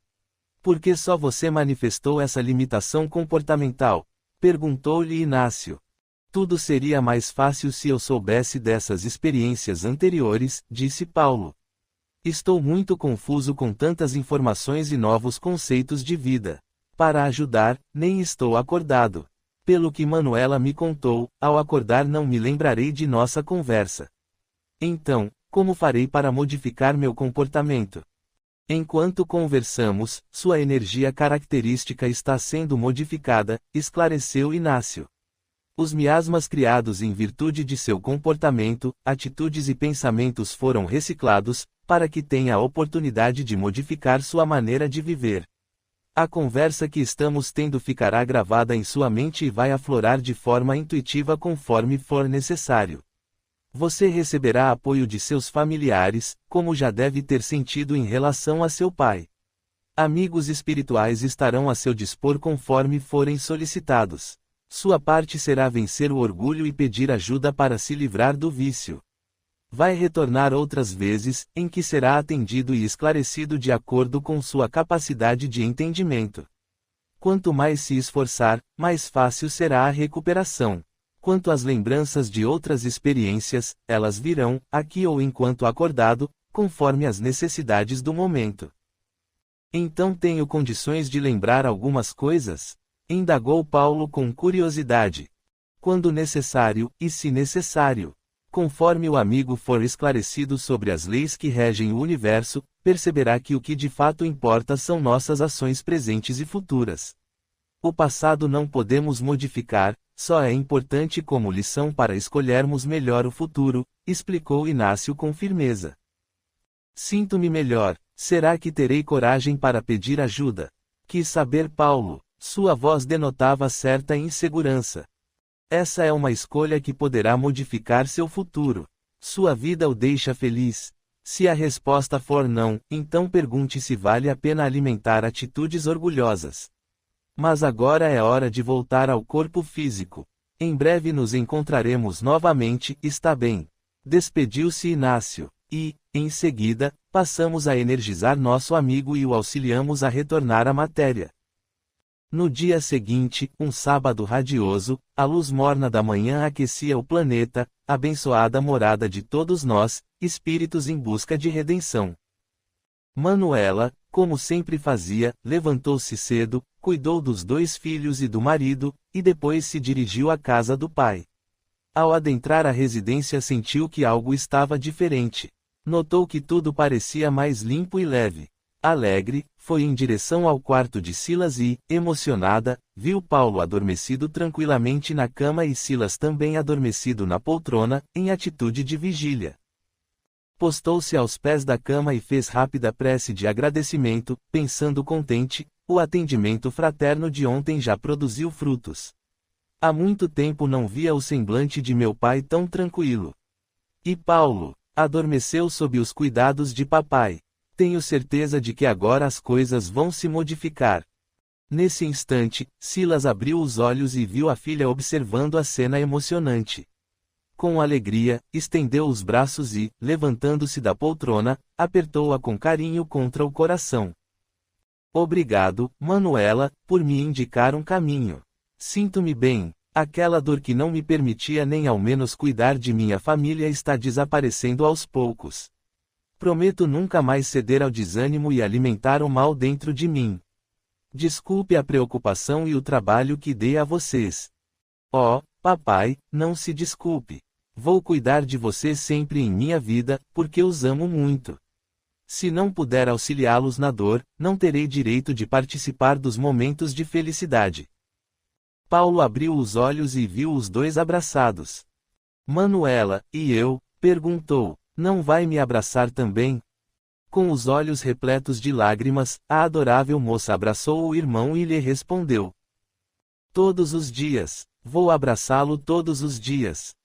Por que só você manifestou essa limitação comportamental? Perguntou-lhe Inácio. Tudo seria mais fácil se eu soubesse dessas experiências anteriores, disse Paulo. Estou muito confuso com tantas informações e novos conceitos de vida. Para ajudar, nem estou acordado. Pelo que Manuela me contou, ao acordar não me lembrarei de nossa conversa. Então, como farei para modificar meu comportamento? Enquanto conversamos, sua energia característica está sendo modificada, esclareceu Inácio. Os miasmas criados em virtude de seu comportamento, atitudes e pensamentos foram reciclados, para que tenha a oportunidade de modificar sua maneira de viver. A conversa que estamos tendo ficará gravada em sua mente e vai aflorar de forma intuitiva conforme for necessário. Você receberá apoio de seus familiares, como já deve ter sentido em relação a seu pai. Amigos espirituais estarão a seu dispor conforme forem solicitados. Sua parte será vencer o orgulho e pedir ajuda para se livrar do vício. Vai retornar outras vezes, em que será atendido e esclarecido de acordo com sua capacidade de entendimento. Quanto mais se esforçar, mais fácil será a recuperação. Quanto às lembranças de outras experiências, elas virão, aqui ou enquanto acordado, conforme as necessidades do momento. Então tenho condições de lembrar algumas coisas? Indagou Paulo com curiosidade. Quando necessário, e se necessário. Conforme o amigo for esclarecido sobre as leis que regem o universo, perceberá que o que de fato importa são nossas ações presentes e futuras. O passado não podemos modificar, só é importante como lição para escolhermos melhor o futuro, explicou Inácio com firmeza. Sinto-me melhor. Será que terei coragem para pedir ajuda? Quis saber Paulo. Sua voz denotava certa insegurança. Essa é uma escolha que poderá modificar seu futuro. Sua vida o deixa feliz. Se a resposta for não, então pergunte se vale a pena alimentar atitudes orgulhosas. Mas agora é hora de voltar ao corpo físico. Em breve nos encontraremos novamente, está bem? Despediu-se Inácio, e, em seguida, passamos a energizar nosso amigo e o auxiliamos a retornar à matéria. No dia seguinte, um sábado radioso, a luz morna da manhã aquecia o planeta, abençoada morada de todos nós, espíritos em busca de redenção. Manuela, como sempre fazia, levantou-se cedo, cuidou dos 2 filhos e do marido, e depois se dirigiu à casa do pai. Ao adentrar a residência sentiu que algo estava diferente. Notou que tudo parecia mais limpo e leve. Alegre, foi em direção ao quarto de Silas e, emocionada, viu Paulo adormecido tranquilamente na cama e Silas também adormecido na poltrona, em atitude de vigília. Postou-se aos pés da cama e fez rápida prece de agradecimento, pensando contente, o atendimento fraterno de ontem já produziu frutos. Há muito tempo não via o semblante de meu pai tão tranquilo. E Paulo adormeceu sob os cuidados de papai. Tenho certeza de que agora as coisas vão se modificar. Nesse instante, Silas abriu os olhos e viu a filha observando a cena emocionante. Com alegria, estendeu os braços e, levantando-se da poltrona, apertou-a com carinho contra o coração. Obrigado, Manuela, por me indicar um caminho. Sinto-me bem. Aquela dor que não me permitia nem ao menos cuidar de minha família está desaparecendo aos poucos. Prometo nunca mais ceder ao desânimo e alimentar o mal dentro de mim. Desculpe a preocupação e o trabalho que dei a vocês. Oh, papai, não se desculpe. Vou cuidar de vocês sempre em minha vida, porque os amo muito. Se não puder auxiliá-los na dor, não terei direito de participar dos momentos de felicidade. Paulo abriu os olhos e viu os 2 abraçados. Manuela, e eu? Perguntou. Não vai me abraçar também? Com os olhos repletos de lágrimas, a adorável moça abraçou o irmão e lhe respondeu. Todos os dias. Vou abraçá-lo todos os dias.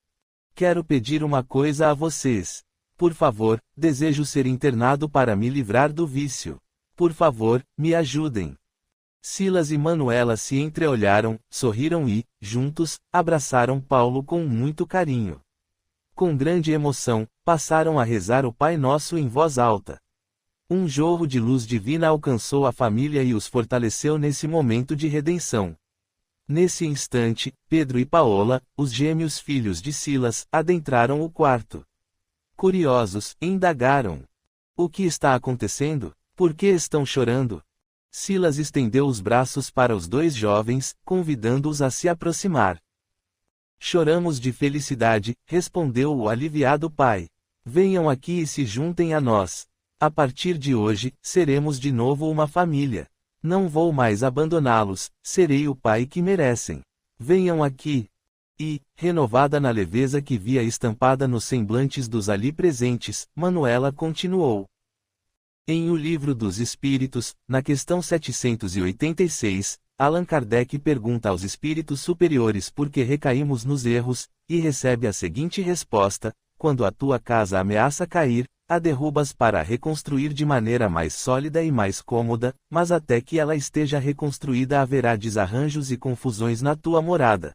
Quero pedir uma coisa a vocês. Por favor, desejo ser internado para me livrar do vício. Por favor, me ajudem. Silas e Manuela se entreolharam, sorriram e, juntos, abraçaram Paulo com muito carinho. Com grande emoção, passaram a rezar o Pai Nosso em voz alta. Um jorro de luz divina alcançou a família e os fortaleceu nesse momento de redenção. Nesse instante, Pedro e Paola, os gêmeos filhos de Silas, adentraram o quarto. Curiosos, indagaram. O que está acontecendo? Por que estão chorando? Silas estendeu os braços para os 2 jovens, convidando-os a se aproximar. Choramos de felicidade, respondeu o aliviado pai. Venham aqui e se juntem a nós. A partir de hoje, seremos de novo uma família. Não vou mais abandoná-los, serei o pai que merecem. Venham aqui. E, renovada na leveza que via estampada nos semblantes dos ali presentes, Manuela continuou. Em O Livro dos Espíritos, na questão 786, Allan Kardec pergunta aos espíritos superiores por que recaímos nos erros, e recebe a seguinte resposta: quando a tua casa ameaça cair, a derrubas para a reconstruir de maneira mais sólida e mais cômoda, mas até que ela esteja reconstruída haverá desarranjos e confusões na tua morada.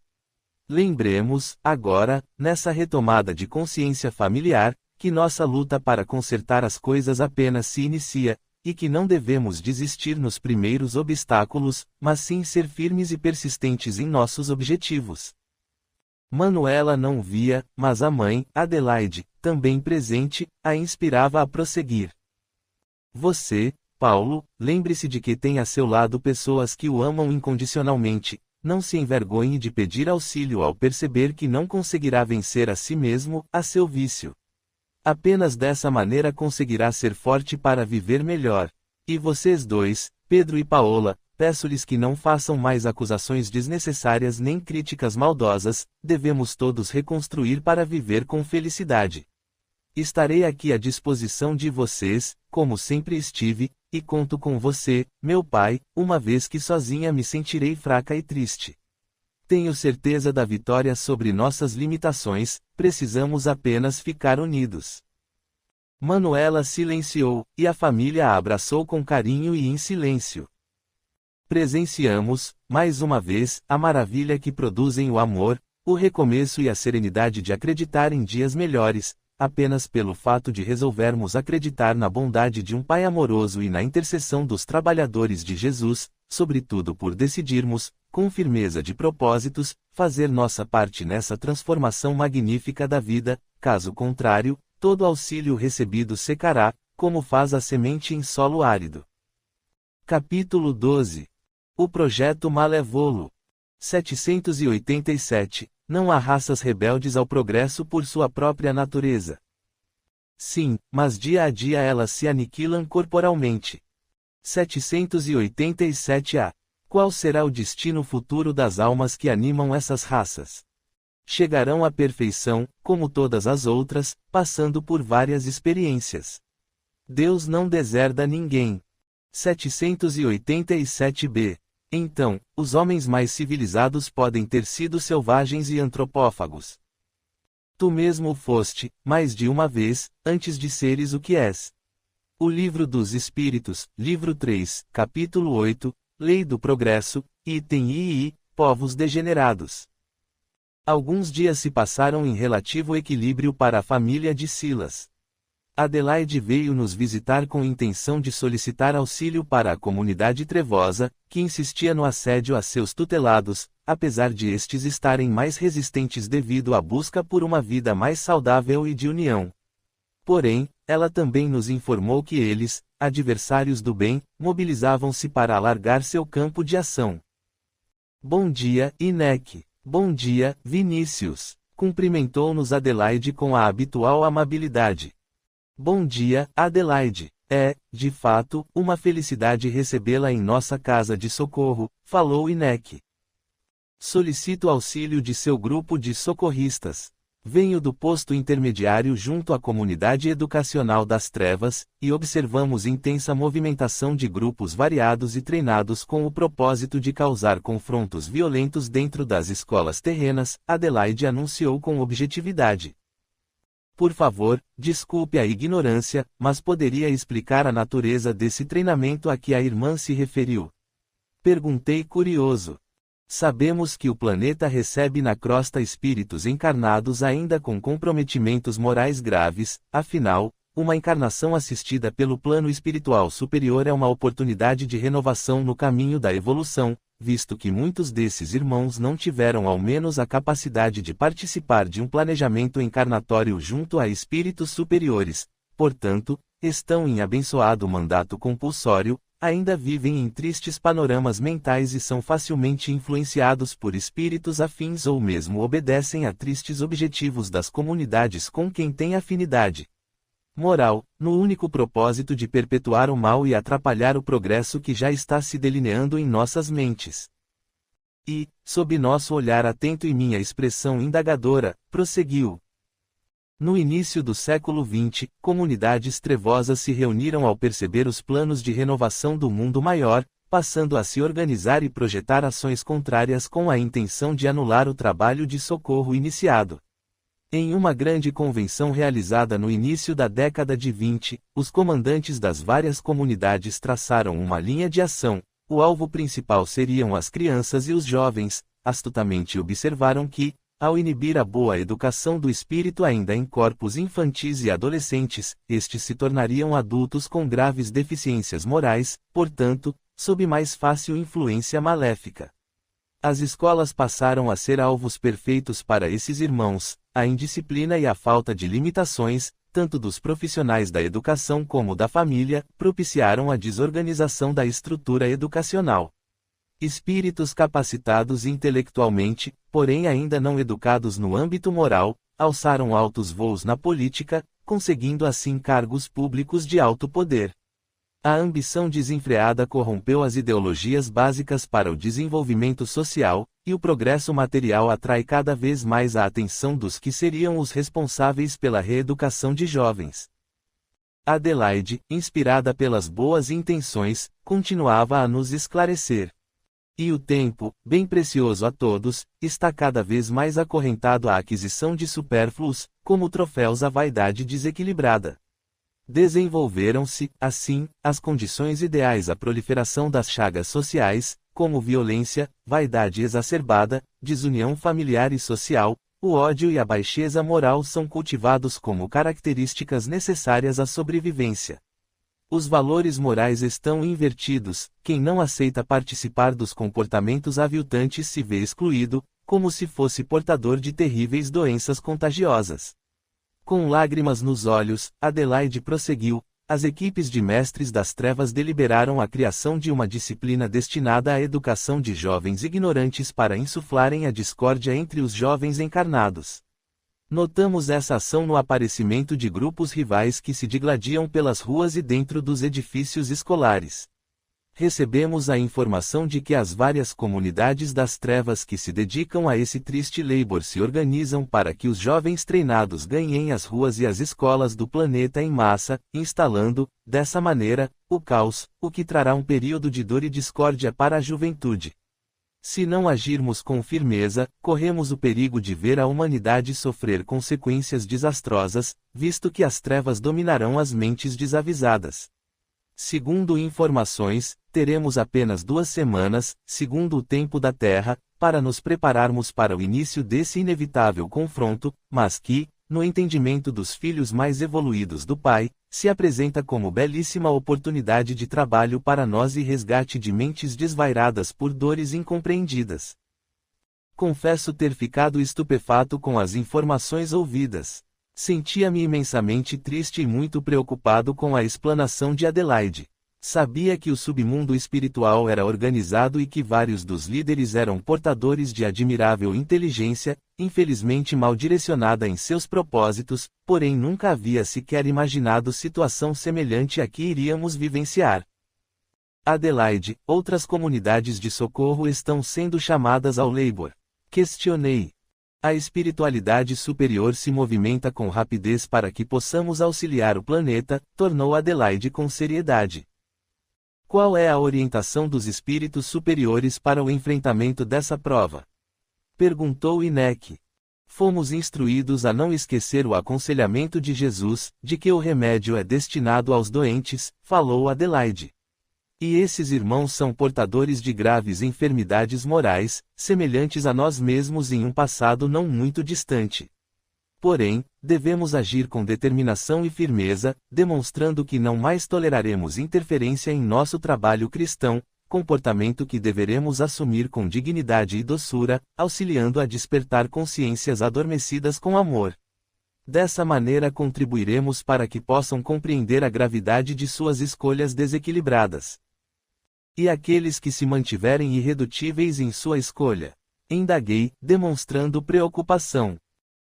Lembremos, agora, nessa retomada de consciência familiar, que nossa luta para consertar as coisas apenas se inicia, e que não devemos desistir nos primeiros obstáculos, mas sim ser firmes e persistentes em nossos objetivos. Manuela não via, mas a mãe, Adelaide, também presente, a inspirava a prosseguir. Você, Paulo, lembre-se de que tem a seu lado pessoas que o amam incondicionalmente, não se envergonhe de pedir auxílio ao perceber que não conseguirá vencer a si mesmo, a seu vício. Apenas dessa maneira conseguirá ser forte para viver melhor. E vocês 2, Pedro e Paola, peço-lhes que não façam mais acusações desnecessárias nem críticas maldosas, devemos todos reconstruir para viver com felicidade. Estarei aqui à disposição de vocês, como sempre estive, e conto com você, meu pai, uma vez que sozinha me sentirei fraca e triste. Tenho certeza da vitória sobre nossas limitações, precisamos apenas ficar unidos. Manuela silenciou, e a família a abraçou com carinho e em silêncio. Presenciamos, mais uma vez, a maravilha que produzem o amor, o recomeço e a serenidade de acreditar em dias melhores, apenas pelo fato de resolvermos acreditar na bondade de um Pai amoroso e na intercessão dos trabalhadores de Jesus, sobretudo por decidirmos, com firmeza de propósitos, fazer nossa parte nessa transformação magnífica da vida, caso contrário, todo auxílio recebido secará, como faz a semente em solo árido. Capítulo 12. O Projeto Malévolo. 787. Não há raças rebeldes ao progresso por sua própria natureza. Sim, mas dia a dia elas se aniquilam corporalmente. 787a. Qual será o destino futuro das almas que animam essas raças? Chegarão à perfeição, como todas as outras, passando por várias experiências. Deus não deserda ninguém. 787b. Então, os homens mais civilizados podem ter sido selvagens e antropófagos. Tu mesmo foste, mais de uma vez, antes de seres o que és. O Livro dos Espíritos, livro 3, capítulo 8, Lei do Progresso, item II, povos degenerados. Alguns dias se passaram em relativo equilíbrio para a família de Silas. Adelaide veio nos visitar com intenção de solicitar auxílio para a comunidade trevosa, que insistia no assédio a seus tutelados, apesar de estes estarem mais resistentes devido à busca por uma vida mais saudável e de união. Porém, ela também nos informou que eles, adversários do bem, mobilizavam-se para alargar seu campo de ação. Bom dia, Inek. Bom dia, Vinícius. Cumprimentou-nos Adelaide com a habitual amabilidade. Bom dia, Adelaide. É, de fato, uma felicidade recebê-la em nossa casa de socorro, falou Inek. Solicito auxílio de seu grupo de socorristas. Venho do posto intermediário junto à comunidade educacional das trevas, e observamos intensa movimentação de grupos variados e treinados com o propósito de causar confrontos violentos dentro das escolas terrenas, Adelaide anunciou com objetividade. Por favor, desculpe a ignorância, mas poderia explicar a natureza desse treinamento a que a irmã se referiu? Perguntei curioso. Sabemos que o planeta recebe na crosta espíritos encarnados ainda com comprometimentos morais graves, afinal, uma encarnação assistida pelo plano espiritual superior é uma oportunidade de renovação no caminho da evolução, visto que muitos desses irmãos não tiveram ao menos a capacidade de participar de um planejamento encarnatório junto a espíritos superiores, portanto, estão em abençoado mandato compulsório, ainda vivem em tristes panoramas mentais e são facilmente influenciados por espíritos afins ou mesmo obedecem a tristes objetivos das comunidades com quem têm afinidade. Moral, no único propósito de perpetuar o mal e atrapalhar o progresso que já está se delineando em nossas mentes. E, sob nosso olhar atento e minha expressão indagadora, prosseguiu. No início do século XX, comunidades trevosas se reuniram ao perceber os planos de renovação do mundo maior, passando a se organizar e projetar ações contrárias com a intenção de anular o trabalho de socorro iniciado. Em uma grande convenção realizada no início da década de 20, os comandantes das várias comunidades traçaram uma linha de ação. O alvo principal seriam as crianças e os jovens. Astutamente observaram que, ao inibir a boa educação do espírito ainda em corpos infantis e adolescentes, estes se tornariam adultos com graves deficiências morais, portanto, sob mais fácil influência maléfica. As escolas passaram a ser alvos perfeitos para esses irmãos. A indisciplina e a falta de limitações, tanto dos profissionais da educação como da família, propiciaram a desorganização da estrutura educacional. Espíritos capacitados intelectualmente, porém ainda não educados no âmbito moral, alçaram altos voos na política, conseguindo assim cargos públicos de alto poder. A ambição desenfreada corrompeu as ideologias básicas para o desenvolvimento social, e o progresso material atrai cada vez mais a atenção dos que seriam os responsáveis pela reeducação de jovens. Adelaide, inspirada pelas boas intenções, continuava a nos esclarecer. E o tempo, bem precioso a todos, está cada vez mais acorrentado à aquisição de supérfluos, como troféus à vaidade desequilibrada. Desenvolveram-se, assim, as condições ideais à proliferação das chagas sociais, como violência, vaidade exacerbada, desunião familiar e social, O ódio e a baixeza moral são cultivados como características necessárias à sobrevivência. Os valores morais estão invertidos, quem não aceita participar dos comportamentos aviltantes se vê excluído, como se fosse portador de terríveis doenças contagiosas. Com lágrimas nos olhos, Adelaide prosseguiu, as equipes de mestres das trevas deliberaram a criação de uma disciplina destinada à educação de jovens ignorantes para insuflarem a discórdia entre os jovens encarnados. Notamos essa ação no aparecimento de grupos rivais que se digladiam pelas ruas e dentro dos edifícios escolares. Recebemos a informação de que as várias comunidades das trevas que se dedicam a esse triste labor se organizam para que os jovens treinados ganhem as ruas e as escolas do planeta em massa, instalando, dessa maneira, o caos, o que trará um período de dor e discórdia para a juventude. Se não agirmos com firmeza, corremos o perigo de ver a humanidade sofrer consequências desastrosas, visto que as trevas dominarão as mentes desavisadas. Segundo informações, teremos apenas 2 semanas, segundo o tempo da Terra, para nos prepararmos para o início desse inevitável confronto, mas que, no entendimento dos filhos mais evoluídos do Pai, se apresenta como belíssima oportunidade de trabalho para nós e resgate de mentes desvairadas por dores incompreendidas. Confesso ter ficado estupefato com as informações ouvidas. Sentia-me imensamente triste e muito preocupado com a explanação de Adelaide. Sabia que o submundo espiritual era organizado e que vários dos líderes eram portadores de admirável inteligência, infelizmente mal direcionada em seus propósitos, porém nunca havia sequer imaginado situação semelhante à que iríamos vivenciar. Adelaide, outras comunidades de socorro estão sendo chamadas ao labor. Questionei. A espiritualidade superior se movimenta com rapidez para que possamos auxiliar o planeta, tornou Adelaide com seriedade. Qual é a orientação dos espíritos superiores para o enfrentamento dessa prova? Perguntou Inek. Fomos instruídos a não esquecer o aconselhamento de Jesus, de que o remédio é destinado aos doentes, falou Adelaide. E esses irmãos são portadores de graves enfermidades morais, semelhantes a nós mesmos em um passado não muito distante. Porém, devemos agir com determinação e firmeza, demonstrando que não mais toleraremos interferência em nosso trabalho cristão, comportamento que deveremos assumir com dignidade e doçura, auxiliando a despertar consciências adormecidas com amor. Dessa maneira contribuiremos para que possam compreender a gravidade de suas escolhas desequilibradas. E aqueles que se mantiverem irredutíveis em sua escolha? Indaguei, demonstrando preocupação.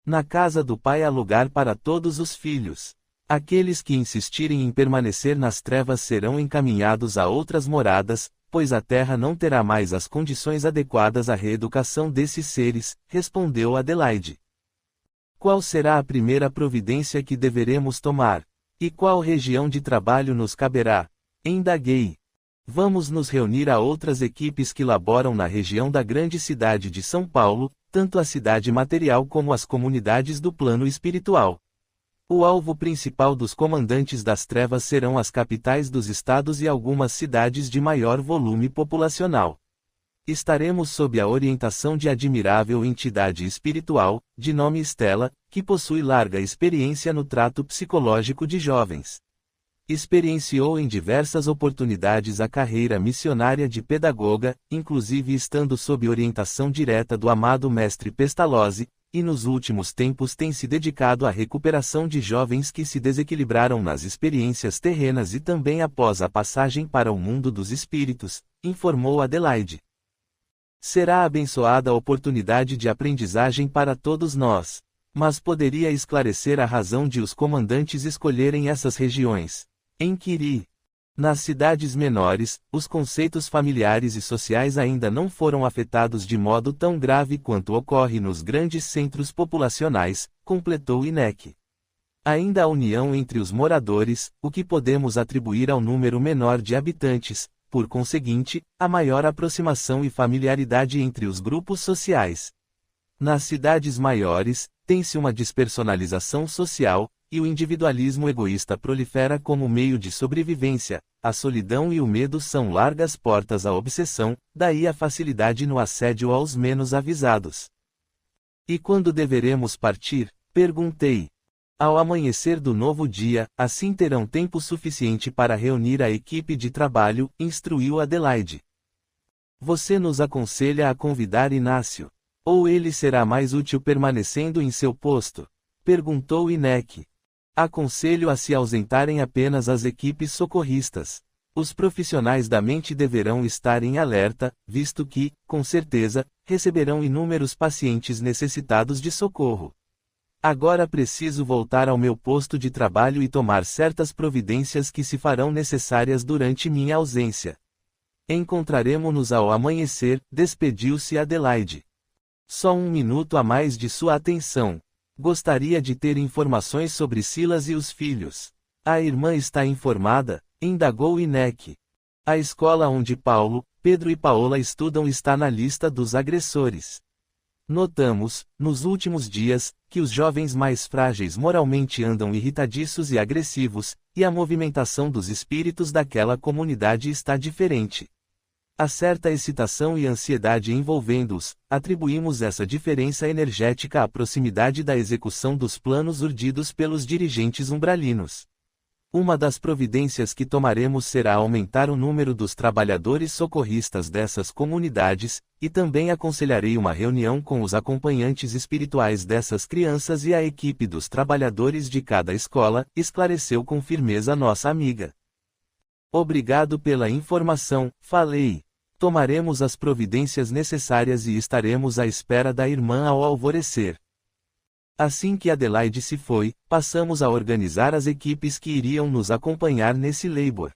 Na casa do Pai há lugar para todos os filhos. Aqueles que insistirem em permanecer nas trevas serão encaminhados a outras moradas, pois a terra não terá mais as condições adequadas à reeducação desses seres, respondeu Adelaide. Qual será a primeira providência que deveremos tomar? E qual região de trabalho nos caberá? Indaguei. Vamos nos reunir a outras equipes que laboram na região da grande cidade de São Paulo, tanto a cidade material como as comunidades do plano espiritual. O alvo principal dos comandantes das trevas serão as capitais dos estados e algumas cidades de maior volume populacional. Estaremos sob a orientação de admirável entidade espiritual, de nome Estela, que possui larga experiência no trato psicológico de jovens. Experienciou em diversas oportunidades a carreira missionária de pedagoga, inclusive estando sob orientação direta do amado mestre Pestalozzi, e nos últimos tempos tem se dedicado à recuperação de jovens que se desequilibraram nas experiências terrenas e também após a passagem para o mundo dos espíritos, informou Adelaide. Será abençoada a oportunidade de aprendizagem para todos nós. Mas poderia esclarecer a razão de os comandantes escolherem essas regiões? Inquiri. Nas cidades menores, os conceitos familiares e sociais ainda não foram afetados de modo tão grave quanto ocorre nos grandes centros populacionais, completou Inek. Ainda há união entre os moradores, o que podemos atribuir ao número menor de habitantes, por conseguinte, a maior aproximação e familiaridade entre os grupos sociais. Nas cidades maiores, tem-se uma despersonalização social, e o individualismo egoísta prolifera como meio de sobrevivência. A solidão e o medo são largas portas à obsessão, daí a facilidade no assédio aos menos avisados. E quando deveremos partir? Perguntei. Ao amanhecer do novo dia, assim terão tempo suficiente para reunir a equipe de trabalho, instruiu Adelaide. Você nos aconselha a convidar Inácio. Ou ele será mais útil permanecendo em seu posto? Perguntou Inek. Aconselho a se ausentarem apenas as equipes socorristas. Os profissionais da mente deverão estar em alerta, visto que, com certeza, receberão inúmeros pacientes necessitados de socorro. Agora preciso voltar ao meu posto de trabalho e tomar certas providências que se farão necessárias durante minha ausência. Encontraremo-nos ao amanhecer, despediu-se Adelaide. Só um minuto a mais de sua atenção. Gostaria de ter informações sobre Silas e os filhos. A irmã está informada? Indagou Inek. A escola onde Paulo, Pedro e Paola estudam está na lista dos agressores. Notamos, nos últimos dias, que os jovens mais frágeis moralmente andam irritadiços e agressivos, e a movimentação dos espíritos daquela comunidade está diferente. A certa excitação e ansiedade envolvendo-os, atribuímos essa diferença energética à proximidade da execução dos planos urdidos pelos dirigentes umbralinos. Uma das providências que tomaremos será aumentar o número dos trabalhadores socorristas dessas comunidades, e também aconselharei uma reunião com os acompanhantes espirituais dessas crianças e a equipe dos trabalhadores de cada escola, esclareceu com firmeza nossa amiga. Obrigado pela informação, falei. Tomaremos as providências necessárias e estaremos à espera da irmã ao alvorecer. Assim que Adelaide se foi, passamos a organizar as equipes que iriam nos acompanhar nesse labor.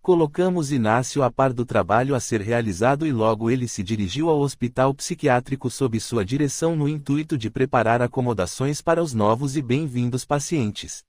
Colocamos Inácio a par do trabalho a ser realizado e logo ele se dirigiu ao hospital psiquiátrico sob sua direção no intuito de preparar acomodações para os novos e bem-vindos pacientes.